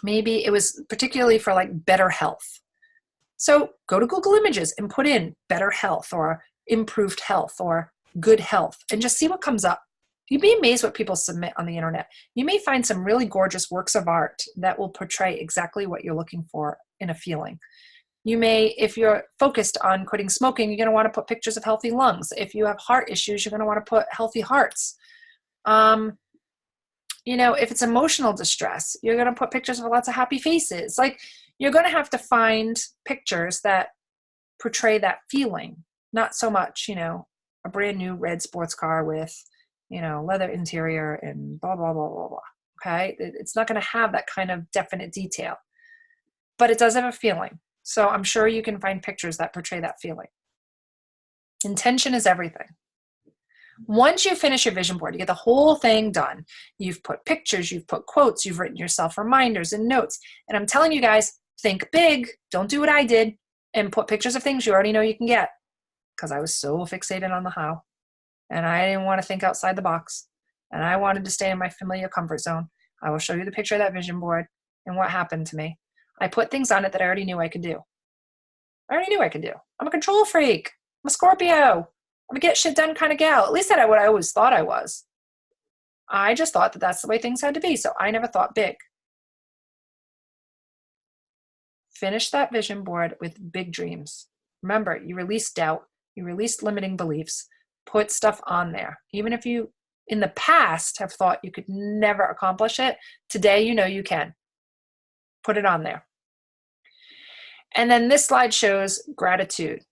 maybe it was particularly for like better health. So go to Google Images and put in better health or improved health or good health and just see what comes up. You'd be amazed what people submit on the internet. You may find some really gorgeous works of art that will portray exactly what you're looking for in a feeling. You may, if you're focused on quitting smoking, you're going to want to put pictures of healthy lungs. If you have heart issues, you're going to want to put healthy hearts. If it's emotional distress, you're going to put pictures of lots of happy faces. Like, you're going to have to find pictures that portray that feeling, not so much, a brand new red sports car with, leather interior and blah, blah, blah, blah, blah. Okay. It's not going to have that kind of definite detail, but it does have a feeling. So I'm sure you can find pictures that portray that feeling. Intention is everything. Once you finish your vision board, you get the whole thing done. You've put pictures, you've put quotes, you've written yourself reminders and notes. And I'm telling you guys, think big. Don't do what I did and put pictures of things you already know you can get, because I was so fixated on the how. And I didn't want to think outside the box. And I wanted to stay in my familiar comfort zone. I will show you the picture of that vision board and what happened to me. I put things on it that I already knew I could do. I'm a control freak. I'm a Scorpio. I'm a get shit done kind of gal. At least that's what I always thought I was. I just thought that that's the way things had to be. So I never thought big. Finish that vision board with big dreams. Remember, you release doubt. You release limiting beliefs. Put stuff on there. Even if you, in the past, have thought you could never accomplish it, today you know you can. Put it on there. And then this slide shows gratitude.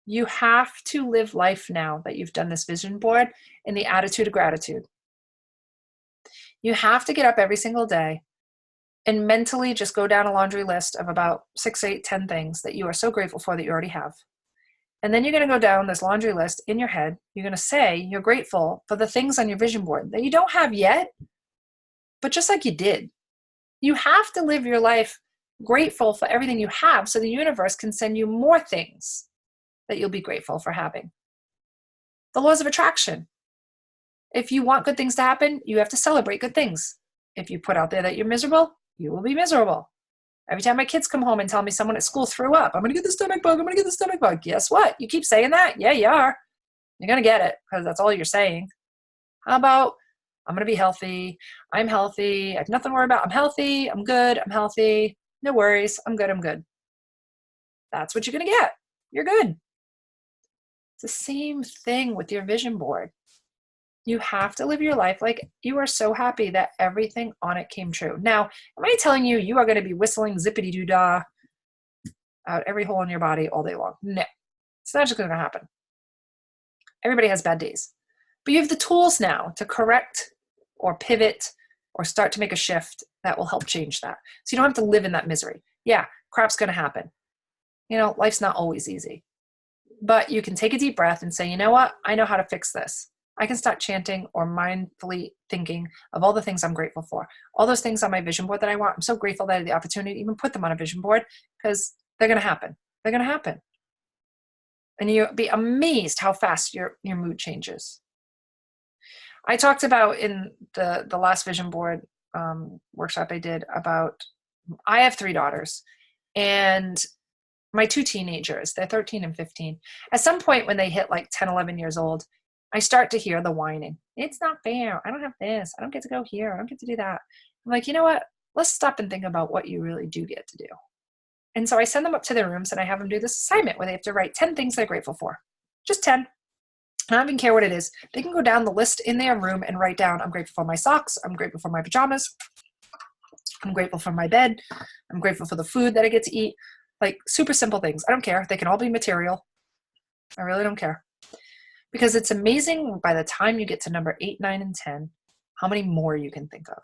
You have to live life now that you've done this vision board in the attitude of gratitude. You have to get up every single day and mentally just go down a laundry list of about 6, 8, 10 things that you are so grateful for that you already have. And then you're going to go down this laundry list in your head. You're going to say you're grateful for the things on your vision board that you don't have yet, but just like you did. You have to live your life grateful for everything you have so the universe can send you more things that you'll be grateful for having. The laws of attraction. If you want good things to happen, you have to celebrate good things. If you put out there that you're miserable, you will be miserable. Every time my kids come home and tell me someone at school threw up, I'm going to get the stomach bug, I'm going to get the stomach bug. Guess what? You keep saying that? Yeah, you are. You're going to get it because that's all you're saying. How about, I'm going to be healthy. I'm healthy. I have nothing to worry about. I'm healthy. I'm good. I'm healthy. No worries. I'm good. I'm good. That's what you're going to get. You're good. It's the same thing with your vision board. You have to live your life like you are so happy that everything on it came true. Now, am I telling you you are going to be whistling zippity-doo-dah out every hole in your body all day long? No. It's not just going to happen. Everybody has bad days. But you have the tools now to correct or pivot or start to make a shift that will help change that. So you don't have to live in that misery. Yeah, crap's going to happen. Life's not always easy. But you can take a deep breath and say, you know what? I know how to fix this. I can start chanting or mindfully thinking of all the things I'm grateful for. All those things on my vision board that I want. I'm so grateful that I had the opportunity to even put them on a vision board because they're going to happen. They're going to happen. And you'll be amazed how fast your mood changes. I talked about in the last vision board workshop I did about, I have 3 daughters and my 2 teenagers, they're 13 and 15. At some point when they hit like 10, 11 years old, I start to hear the whining. It's not fair. I don't have this. I don't get to go here. I don't get to do that. I'm like, you know what? Let's stop and think about what you really do get to do. And so I send them up to their rooms and I have them do this assignment where they have to write 10 things they're grateful for. Just 10. I don't even care what it is. They can go down the list in their room and write down, I'm grateful for my socks. I'm grateful for my pajamas. I'm grateful for my bed. I'm grateful for the food that I get to eat. Like super simple things. I don't care. They can all be material. I really don't care. Because it's amazing by the time you get to number 8, 9, and 10, how many more you can think of.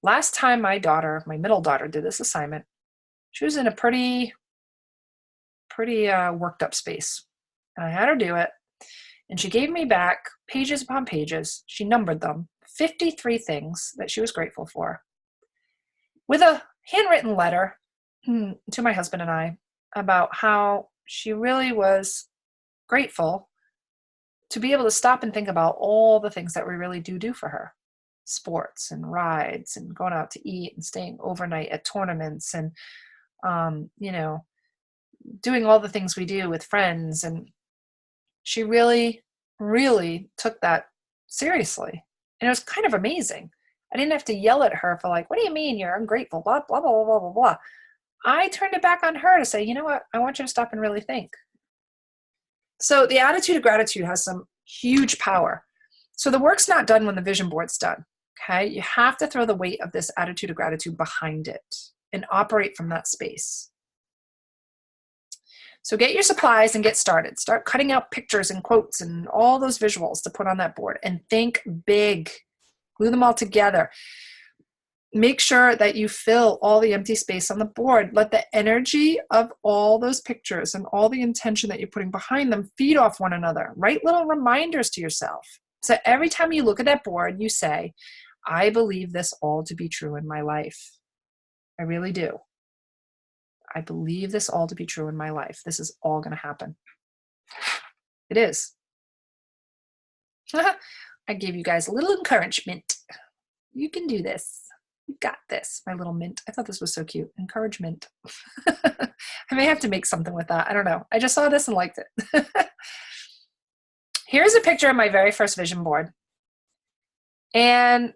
Last time my middle daughter, did this assignment, she was in a pretty worked up space. And I had her do it. And she gave me back pages upon pages. She numbered them, 53 things that she was grateful for, with a handwritten letter to my husband and I about how she really was grateful to be able to stop and think about all the things that we really do for her. Sports and rides and going out to eat and staying overnight at tournaments and, doing all the things we do with friends. And she really, really took that seriously. And it was kind of amazing. I didn't have to yell at her for like, what do you mean you're ungrateful? Blah, blah, blah, blah, blah, blah, blah. I turned it back on her to say, you know what? I want you to stop and really think. So the attitude of gratitude has some huge power. So the work's not done when the vision board's done. Okay. You have to throw the weight of this attitude of gratitude behind it and operate from that space. So get your supplies and get started. Start cutting out pictures and quotes and all those visuals to put on that board and think big. Glue them all together. Make sure that you fill all the empty space on the board. Let the energy of all those pictures and all the intention that you're putting behind them feed off one another. Write little reminders to yourself. So every time you look at that board, you say, I believe this all to be true in my life. I really do. I believe this all to be true in my life. This is all going to happen. It is. I gave you guys a little encouragement. You can do this. You got this, my little mint. I thought this was so cute. Encouragement. I may have to make something with that. I don't know. I just saw this and liked it. Here's a picture of my very first vision board. And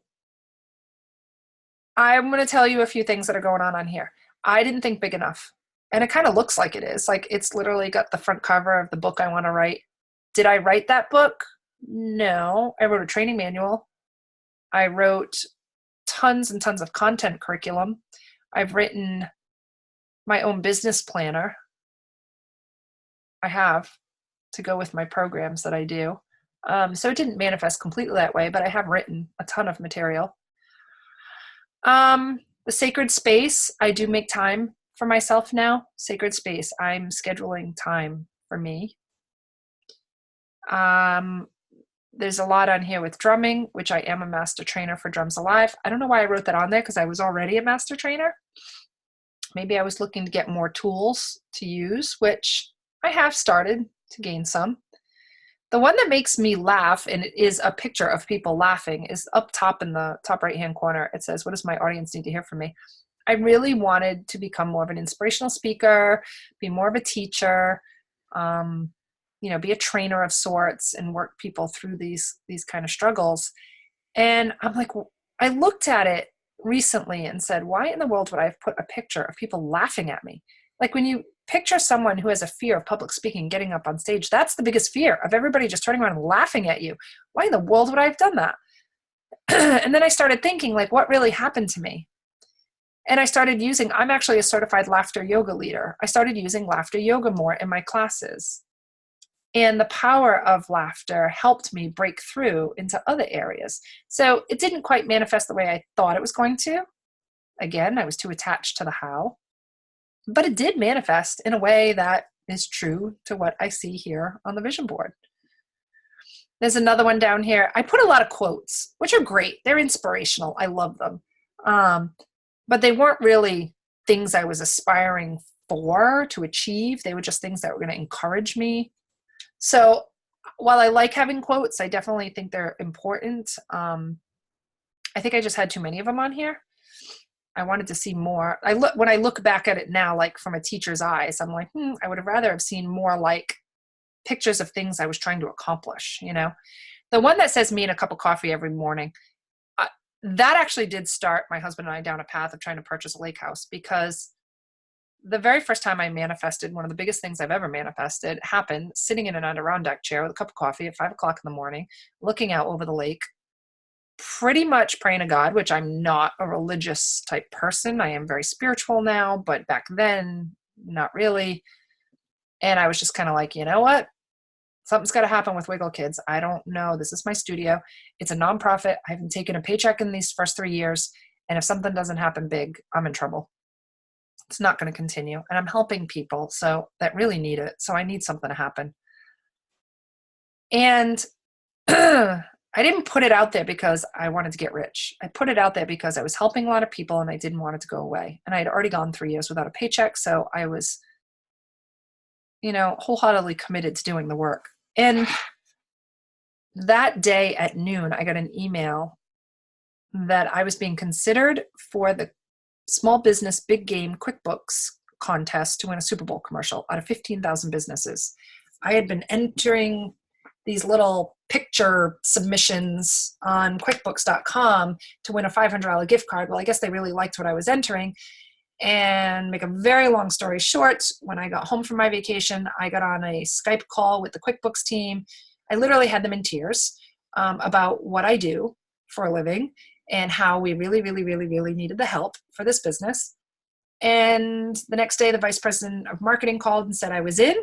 I'm going to tell you a few things that are going on here. I didn't think big enough. And it kind of looks like it is. Like it's literally got the front cover of the book I want to write. Did I write that book? No. I wrote a training manual. I wrote tons and tons of content curriculum. I've written my own business planner. I have to go with my programs that I do. So it didn't manifest completely that way, but I have written a ton of material. The sacred space, I do make time for myself now. Sacred space, I'm scheduling time for me. There's a lot on here with drumming, which I am a master trainer for Drums Alive. I don't know why I wrote that on there because I was already a master trainer. Maybe I was looking to get more tools to use, which I have started to gain some. The one that makes me laugh, and it is a picture of people laughing, is up top in the top right-hand corner. It says, what does my audience need to hear from me? I really wanted to become more of an inspirational speaker, be more of a teacher, be a trainer of sorts and work people through these kind of struggles. And I'm like, I looked at it recently and said, why in the world would I have put a picture of people laughing at me? Like when you picture someone who has a fear of public speaking, getting up on stage, that's the biggest fear of everybody just turning around and laughing at you. Why in the world would I have done that? And then I started thinking, like, what really happened to me? And I started I'm actually a certified laughter yoga leader. I started using laughter yoga more in my classes. And the power of laughter helped me break through into other areas. So it didn't quite manifest the way I thought it was going to. Again, I was too attached to the how. But it did manifest in a way that is true to what I see here on the vision board. There's another one down here. I put a lot of quotes, which are great. They're inspirational. I love them. But they weren't really things I was aspiring for to achieve. They were just things that were going to encourage me. So while I like having quotes, I definitely think they're important. I think I just had too many of them on here. I wanted to see more. When I look back at it now, like from a teacher's eyes, I'm like, I would have rather have seen more like pictures of things I was trying to accomplish, The one that says me and a cup of coffee every morning, that actually did start my husband and I down a path of trying to purchase a lake house, because the very first time I manifested, one of the biggest things I've ever manifested happened sitting in an Adirondack chair with a cup of coffee at 5 o'clock in the morning, looking out over the lake, pretty much praying to God, which I'm not a religious type person. I am very spiritual now, but back then not really. And I was just kind of like, you know what? Something's got to happen with Wiggle Kids. I don't know. This is my studio. It's a nonprofit. I haven't taken a paycheck in these first 3 years. And if something doesn't happen big, I'm in trouble. It's not going to continue. And I'm helping people that really need it. So I need something to happen. And I didn't put it out there because I wanted to get rich. I put it out there because I was helping a lot of people and I didn't want it to go away. And I had already gone 3 years without a paycheck. So I was, wholeheartedly committed to doing the work. And that day at noon, I got an email that I was being considered for the Small Business Big Game QuickBooks contest to win a Super Bowl commercial out of 15,000 businesses. I had been entering these little picture submissions on QuickBooks.com to win a $500 gift card. Well, I guess they really liked what I was entering. And make a very long story short, when I got home from my vacation, I got on a Skype call with the QuickBooks team. I literally had them in tears about what I do for a living and how we really, really, really, really needed the help for this business. And the next day, the vice president of marketing called and said I was in.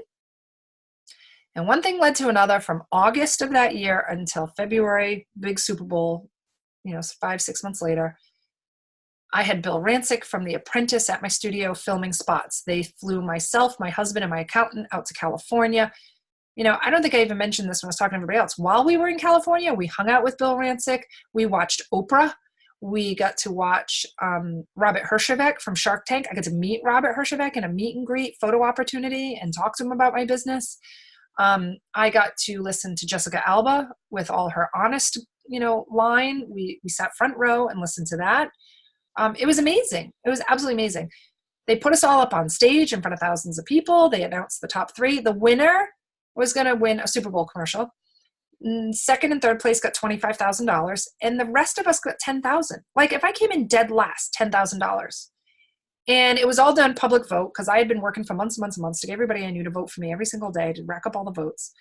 And one thing led to another from August of that year until February, big Super Bowl, 5-6 months later. I had Bill Rancic from The Apprentice at my studio filming spots. They flew myself, my husband, and my accountant out to California. I don't think I even mentioned this when I was talking to everybody else. While we were in California, we hung out with Bill Rancic. We watched Oprah. We got to watch Robert Herjavec from Shark Tank. I got to meet Robert Herjavec in a meet and greet photo opportunity and talk to him about my business. I got to listen to Jessica Alba with all her honest, line. We sat front row and listened to that. It was amazing. It was absolutely amazing. They put us all up on stage in front of thousands of people. They announced the top 3. The winner was going to win a Super Bowl commercial. Second and third place got $25,000, and the rest of us got $10,000. Like if I came in dead last, $10,000. And it was all done public vote because I had been working for months and months and months to get everybody I knew to vote for me every single day to rack up all the votes.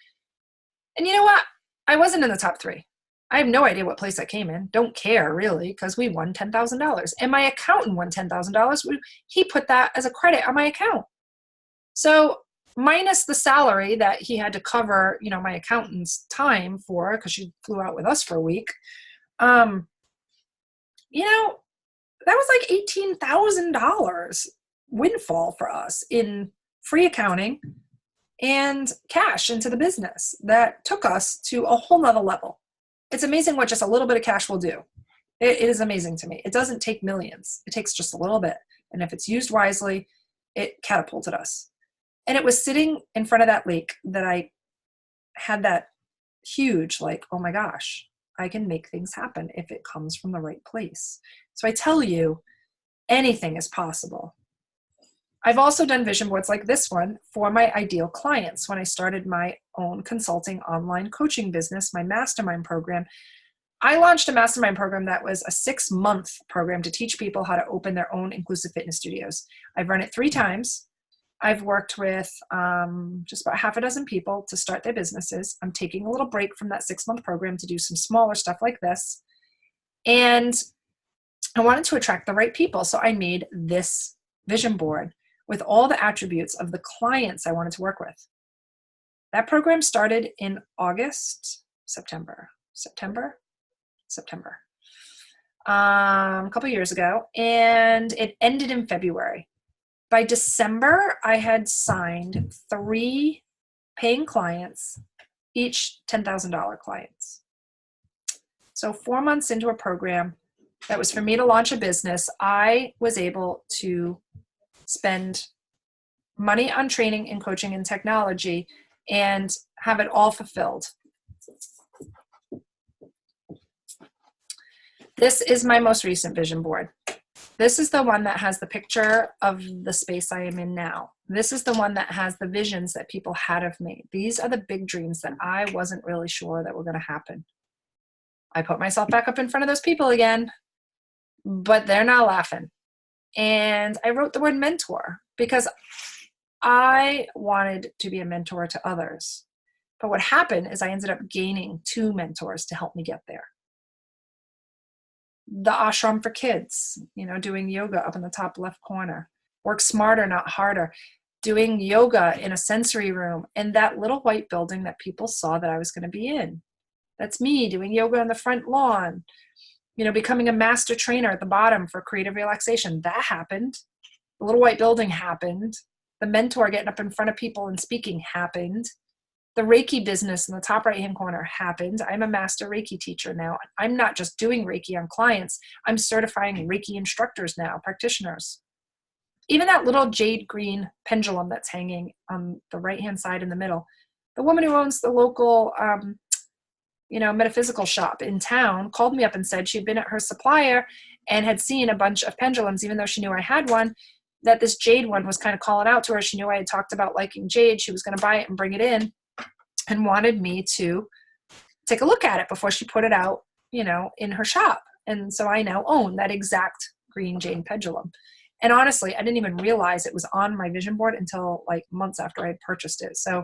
And you know what? I wasn't in the top 3. I have no idea what place I came in. Don't care really because we won $10,000. And my accountant won $10,000. He put that as a credit on my account. So minus the salary that he had to cover, my accountant's time for because she flew out with us for a week. That was like $18,000 windfall for us in free accounting and cash into the business that took us to a whole nother level. It's amazing what just a little bit of cash will do. It is amazing to me. It doesn't take millions. It takes just a little bit. And if it's used wisely, it catapulted us. And it was sitting in front of that lake that I had that huge, oh my gosh, I can make things happen if it comes from the right place. So I tell you, anything is possible. I've also done vision boards like this one for my ideal clients. When I started my own consulting online coaching business, my mastermind program, I launched a mastermind program that was a 6-month program to teach people how to open their own inclusive fitness studios. I've run it 3 times. I've worked with just about half a dozen people to start their businesses. I'm taking a little break from that 6-month program to do some smaller stuff like this. And I wanted to attract the right people. So I made this vision board with all the attributes of the clients I wanted to work with. That program started in September, a couple years ago, and it ended in February. By December, I had signed 3 paying clients, each $10,000 clients. So 4 months into a program that was for me to launch a business, I was able to spend money on training and coaching and technology and have it all fulfilled. This is my most recent vision board. This is the one that has the picture of the space I am in now. This is the one that has the visions that people had of me. These are the big dreams that I wasn't really sure that were going to happen. I put myself back up in front of those people again, but they're not laughing. And I wrote the word mentor because I wanted to be a mentor to others. But what happened is I ended up gaining 2 mentors to help me get there. The ashram for kids, doing yoga up in the top left corner. Work smarter, not harder. doing yoga in a sensory room in that little white building that people saw that I was going to be in. That's me doing yoga on the front lawn, becoming a master trainer at the bottom for creative relaxation. That happened. The little white building happened. The mentor getting up in front of people and speaking happened. The Reiki business in the top right-hand corner happened. I'm a master Reiki teacher now. I'm not just doing Reiki on clients. I'm certifying Reiki instructors now, practitioners. Even that little jade green pendulum that's hanging on the right-hand side in the middle. The woman who owns the local, metaphysical shop in town called me up and said she'd been at her supplier and had seen a bunch of pendulums, even though she knew I had one, that this jade one was kind of calling out to her. She knew I had talked about liking jade. She was going to buy it and bring it in, and wanted me to take a look at it before she put it out, in her shop. And so I now own that exact green jade pendulum. And honestly, I didn't even realize it was on my vision board until like months after I had purchased it. So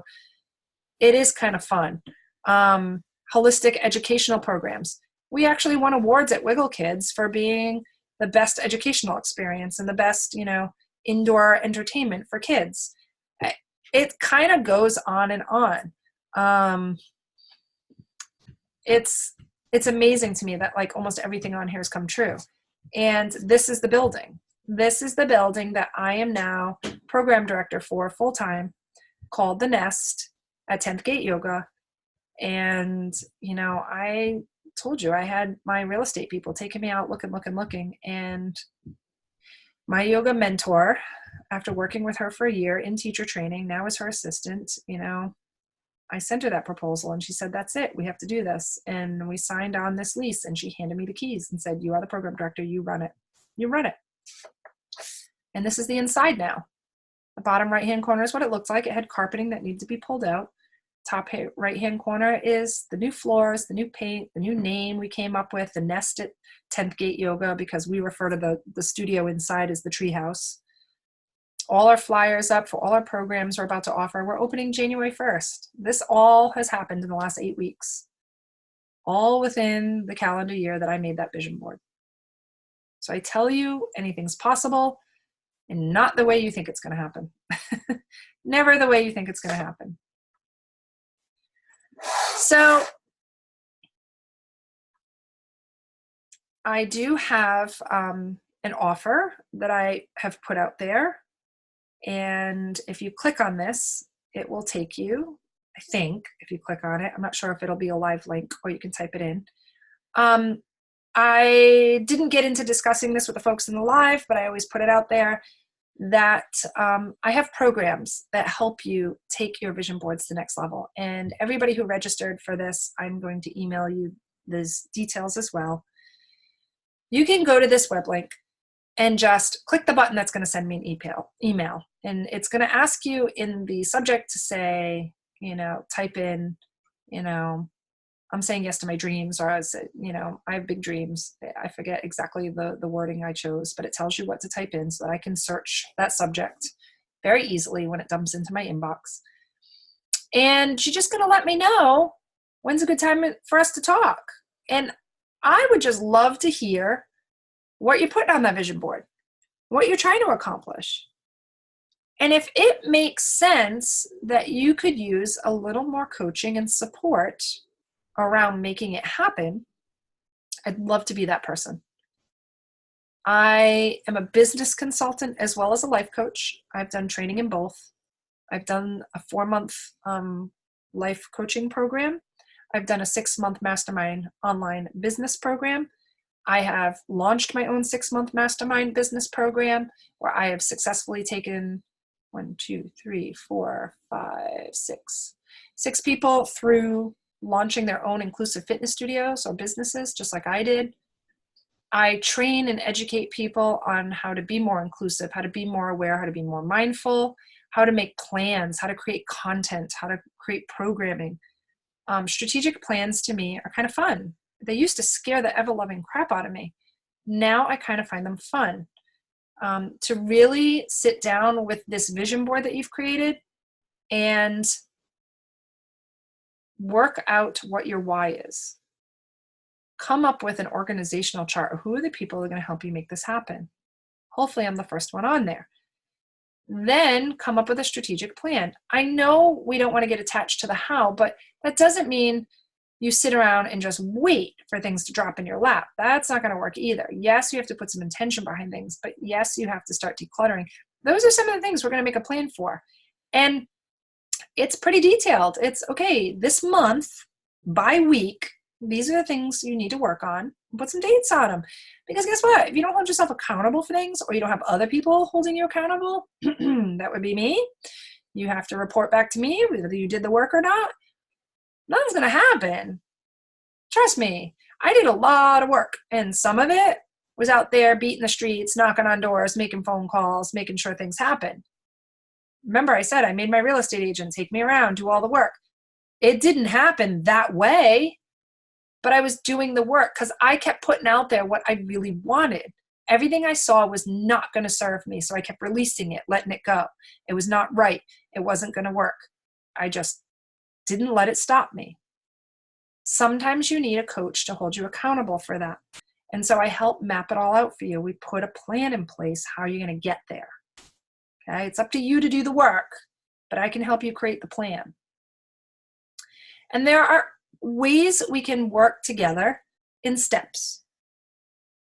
it is kind of fun. Holistic educational programs. We actually won awards at Wiggle Kids for being the best educational experience and the best, indoor entertainment for kids. It kind of goes on and on. It's amazing to me that like almost everything on here has come true. And this is the building. This is the building that I am now program director for full-time, called The Nest at 10th Gate Yoga. And, I told you I had my real estate people taking me out looking. And my yoga mentor, after working with her for a year in teacher training, now is her assistant, I sent her that proposal and she said, that's it. We have to do this. And we signed on this lease and she handed me the keys and said, you are the program director. You run it. You run it. And this is the inside now. The bottom right-hand corner is what it looked like. It had carpeting that needed to be pulled out. Top right-hand corner is the new floors, the new paint, the new name we came up with, the Nest at 10th Gate Yoga, because we refer to the studio inside as the treehouse. All our flyers up for all our programs we're about to offer. We're opening January 1st. This all has happened in the last 8 weeks, all within the calendar year that I made that vision board. So I tell you, anything's possible, and not the way you think it's going to happen. Never the way you think it's going to happen. So I do have an offer that I have put out there. And if you click on this, it will take you, I think, if you click on it. I'm not sure if it'll be a live link or you can type it in. I didn't get into discussing this with the folks in the live, but I always put it out there that I have programs that help you take your vision boards to the next level. And everybody who registered for this, I'm going to email you these details as well. You can go to this web link and just click the button that's going to send me an email. And it's going to ask you in the subject to say, type in, I'm saying yes to my dreams, or I have big dreams. I forget exactly the wording I chose, but it tells you what to type in so that I can search that subject very easily when it dumps into my inbox. And she's just going to let me know when's a good time for us to talk. And I would just love to hear what you're putting on that vision board, what you're trying to accomplish. And if it makes sense that you could use a little more coaching and support around making it happen, I'd love to be that person. I am a business consultant as well as a life coach. I've done training in both. I've done a 4-month life coaching program. I've done a 6-month mastermind online business program. I have launched my own 6-month mastermind business program where I have successfully taken 6 people through launching their own inclusive fitness studios or businesses, just like I did. I train and educate people on how to be more inclusive, how to be more aware, how to be more mindful, how to make plans, how to create content, how to create programming. Strategic plans to me are kind of fun. They used to scare the ever-loving crap out of me. Now I kind of find them fun. To really sit down with this vision board that you've created and work out what your why is. Come up with an organizational chart of who are the people that are going to help you make this happen. Hopefully I'm the first one on there. Then come up with a strategic plan. I know we don't want to get attached to the how, but that doesn't mean you sit around and just wait for things to drop in your lap. That's not going to work either. Yes, you have to put some intention behind things, but yes, you have to start decluttering. Those are some of the things we're going to make a plan for. And it's pretty detailed. It's okay, this month, by week, these are the things you need to work on. Put some dates on them. Because guess what? If you don't hold yourself accountable for things, or you don't have other people holding you accountable, that would be me. You have to report back to me whether you did the work or not. Nothing's going to happen. Trust me. I did a lot of work, and some of it was out there beating the streets, knocking on doors, making phone calls, making sure things happen. Remember, I said I made my real estate agent take me around, do all the work. It didn't happen that way, but I was doing the work because I kept putting out there what I really wanted. Everything I saw was not going to serve me, so I kept releasing it, letting it go. It was not right. It wasn't going to work. I just didn't let it stop me. Sometimes you need a coach to hold you accountable for that. And so I help map it all out for you. We put a plan in place how you're going to get there. Okay? It's up to you to do the work, but I can help you create the plan. And there are ways we can work together in steps.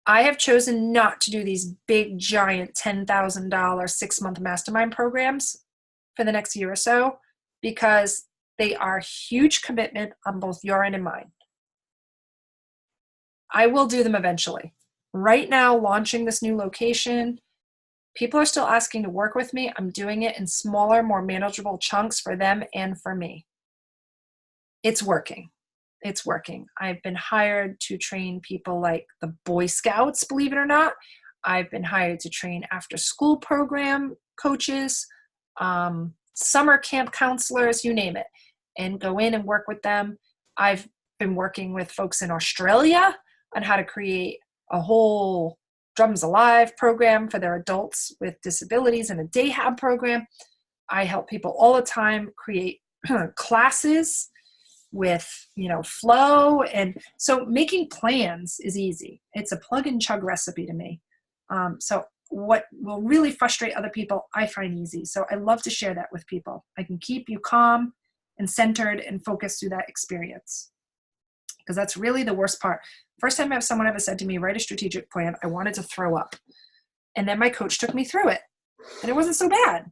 I have chosen not to do these big, giant $10,000 6-month mastermind programs for the next year or so because they are a huge commitment on both your end and mine. I will do them eventually. Right now, launching this new location, people are still asking to work with me. I'm doing it in smaller, more manageable chunks for them and for me. It's working. It's working. I've been hired to train people like the Boy Scouts, believe it or not. I've been hired to train after-school program coaches, summer camp counselors, you name it, and go in and work with them. I've been working with folks in Australia on how to create a whole Drums Alive program for their adults with disabilities and a day hab program. I help people all the time create classes with, flow. And so making plans is easy. It's a plug and chug recipe to me. So what will really frustrate other people, I find easy. So I love to share that with people. I can keep you calm and centered and focused through that experience. Because that's really the worst part. First time someone ever said to me, write a strategic plan, I wanted to throw up. And then my coach took me through it. And it wasn't so bad.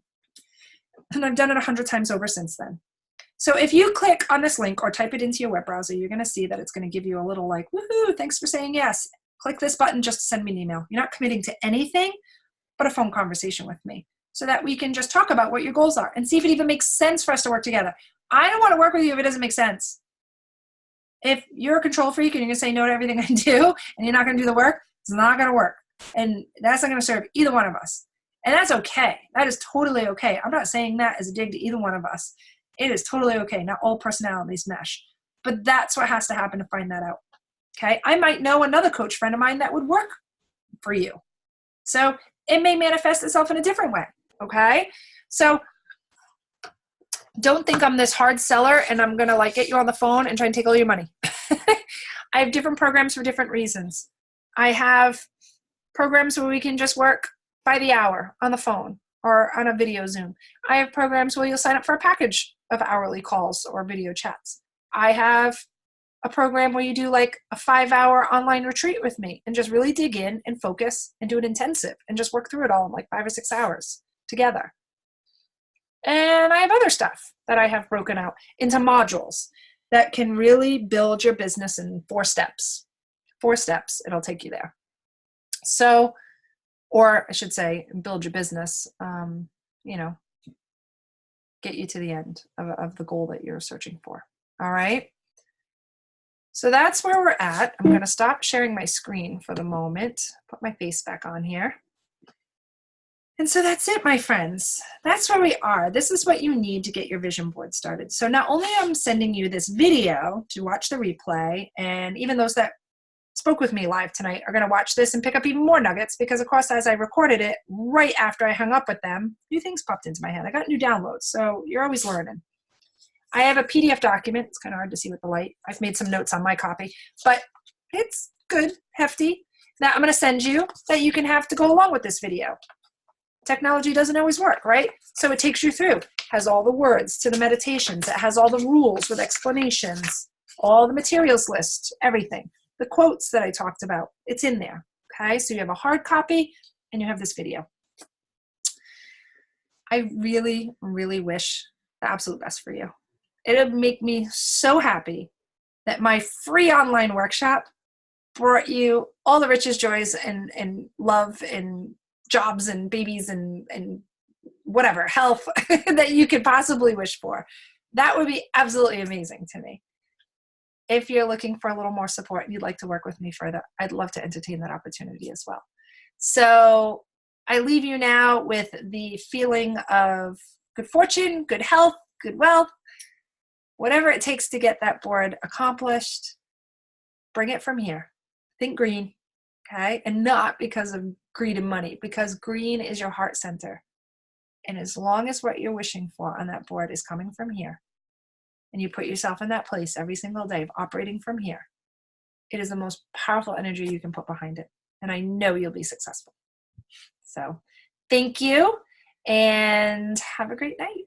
And I've done it 100 times over since then. So if you click on this link or type it into your web browser, you're going to see that it's going to give you a little like, woohoo, thanks for saying yes. Click this button just to send me an email. You're not committing to anything but a phone conversation with me so that we can just talk about what your goals are and see if it even makes sense for us to work together. I don't want to work with you if it doesn't make sense. If you're a control freak and you're going to say no to everything I do and you're not going to do the work, it's not going to work. And that's not going to serve either one of us. And that's okay. That is totally okay. I'm not saying that as a dig to either one of us. It is totally okay. Not all personalities mesh. But that's what has to happen to find that out. Okay? I might know another coach friend of mine that would work for you. So it may manifest itself in a different way. Okay? So don't think I'm this hard seller and I'm going to get you on the phone and try and take all your money. I have different programs for different reasons. I have programs where we can just work by the hour on the phone or on a video Zoom. I have programs where you'll sign up for a package of hourly calls or video chats. I have a program where you do a 5-hour online retreat with me and just really dig in and focus and do an intensive and just work through it all in 5 or 6 hours together. And I have other stuff that I have broken out into modules that can really build your business in 4 steps. 4 steps, it'll take you there. So, or I should say, build your business, get you to the end of the goal that you're searching for. All right. So that's where we're at. I'm going to stop sharing my screen for the moment, put my face back on here. And so that's it, my friends. That's where we are. This is what you need to get your vision board started. So not only am I sending you this video to watch the replay, and even those that spoke with me live tonight are going to watch this and pick up even more nuggets because, of course, as I recorded it right after I hung up with them, new things popped into my head. I got new downloads, so you're always learning. I have a PDF document. It's kind of hard to see with the light. I've made some notes on my copy, but it's good, hefty, that I'm going to send you that you can have to go along with this video. technology doesn't always work, right? So it takes you through, has all the words to the meditations. It has all the rules with explanations, all the materials list, everything. The quotes that I talked about, it's in there. Okay, so you have a hard copy and you have this video. I really, really wish the absolute best for you. It would make me so happy that my free online workshop brought you all the riches, joys, and love and jobs and babies and whatever, health that you could possibly wish for. That would be absolutely amazing to me. If you're looking for a little more support and you'd like to work with me further, I'd love to entertain that opportunity as well. So I leave you now with the feeling of good fortune, good health, good wealth, whatever it takes to get that board accomplished. Bring it from here. Think green, okay? And not because of greed and money, because green is your heart center. And as long as what you're wishing for on that board is coming from here, and you put yourself in that place every single day of operating from here, it is the most powerful energy you can put behind it. And I know you'll be successful. So thank you and have a great night.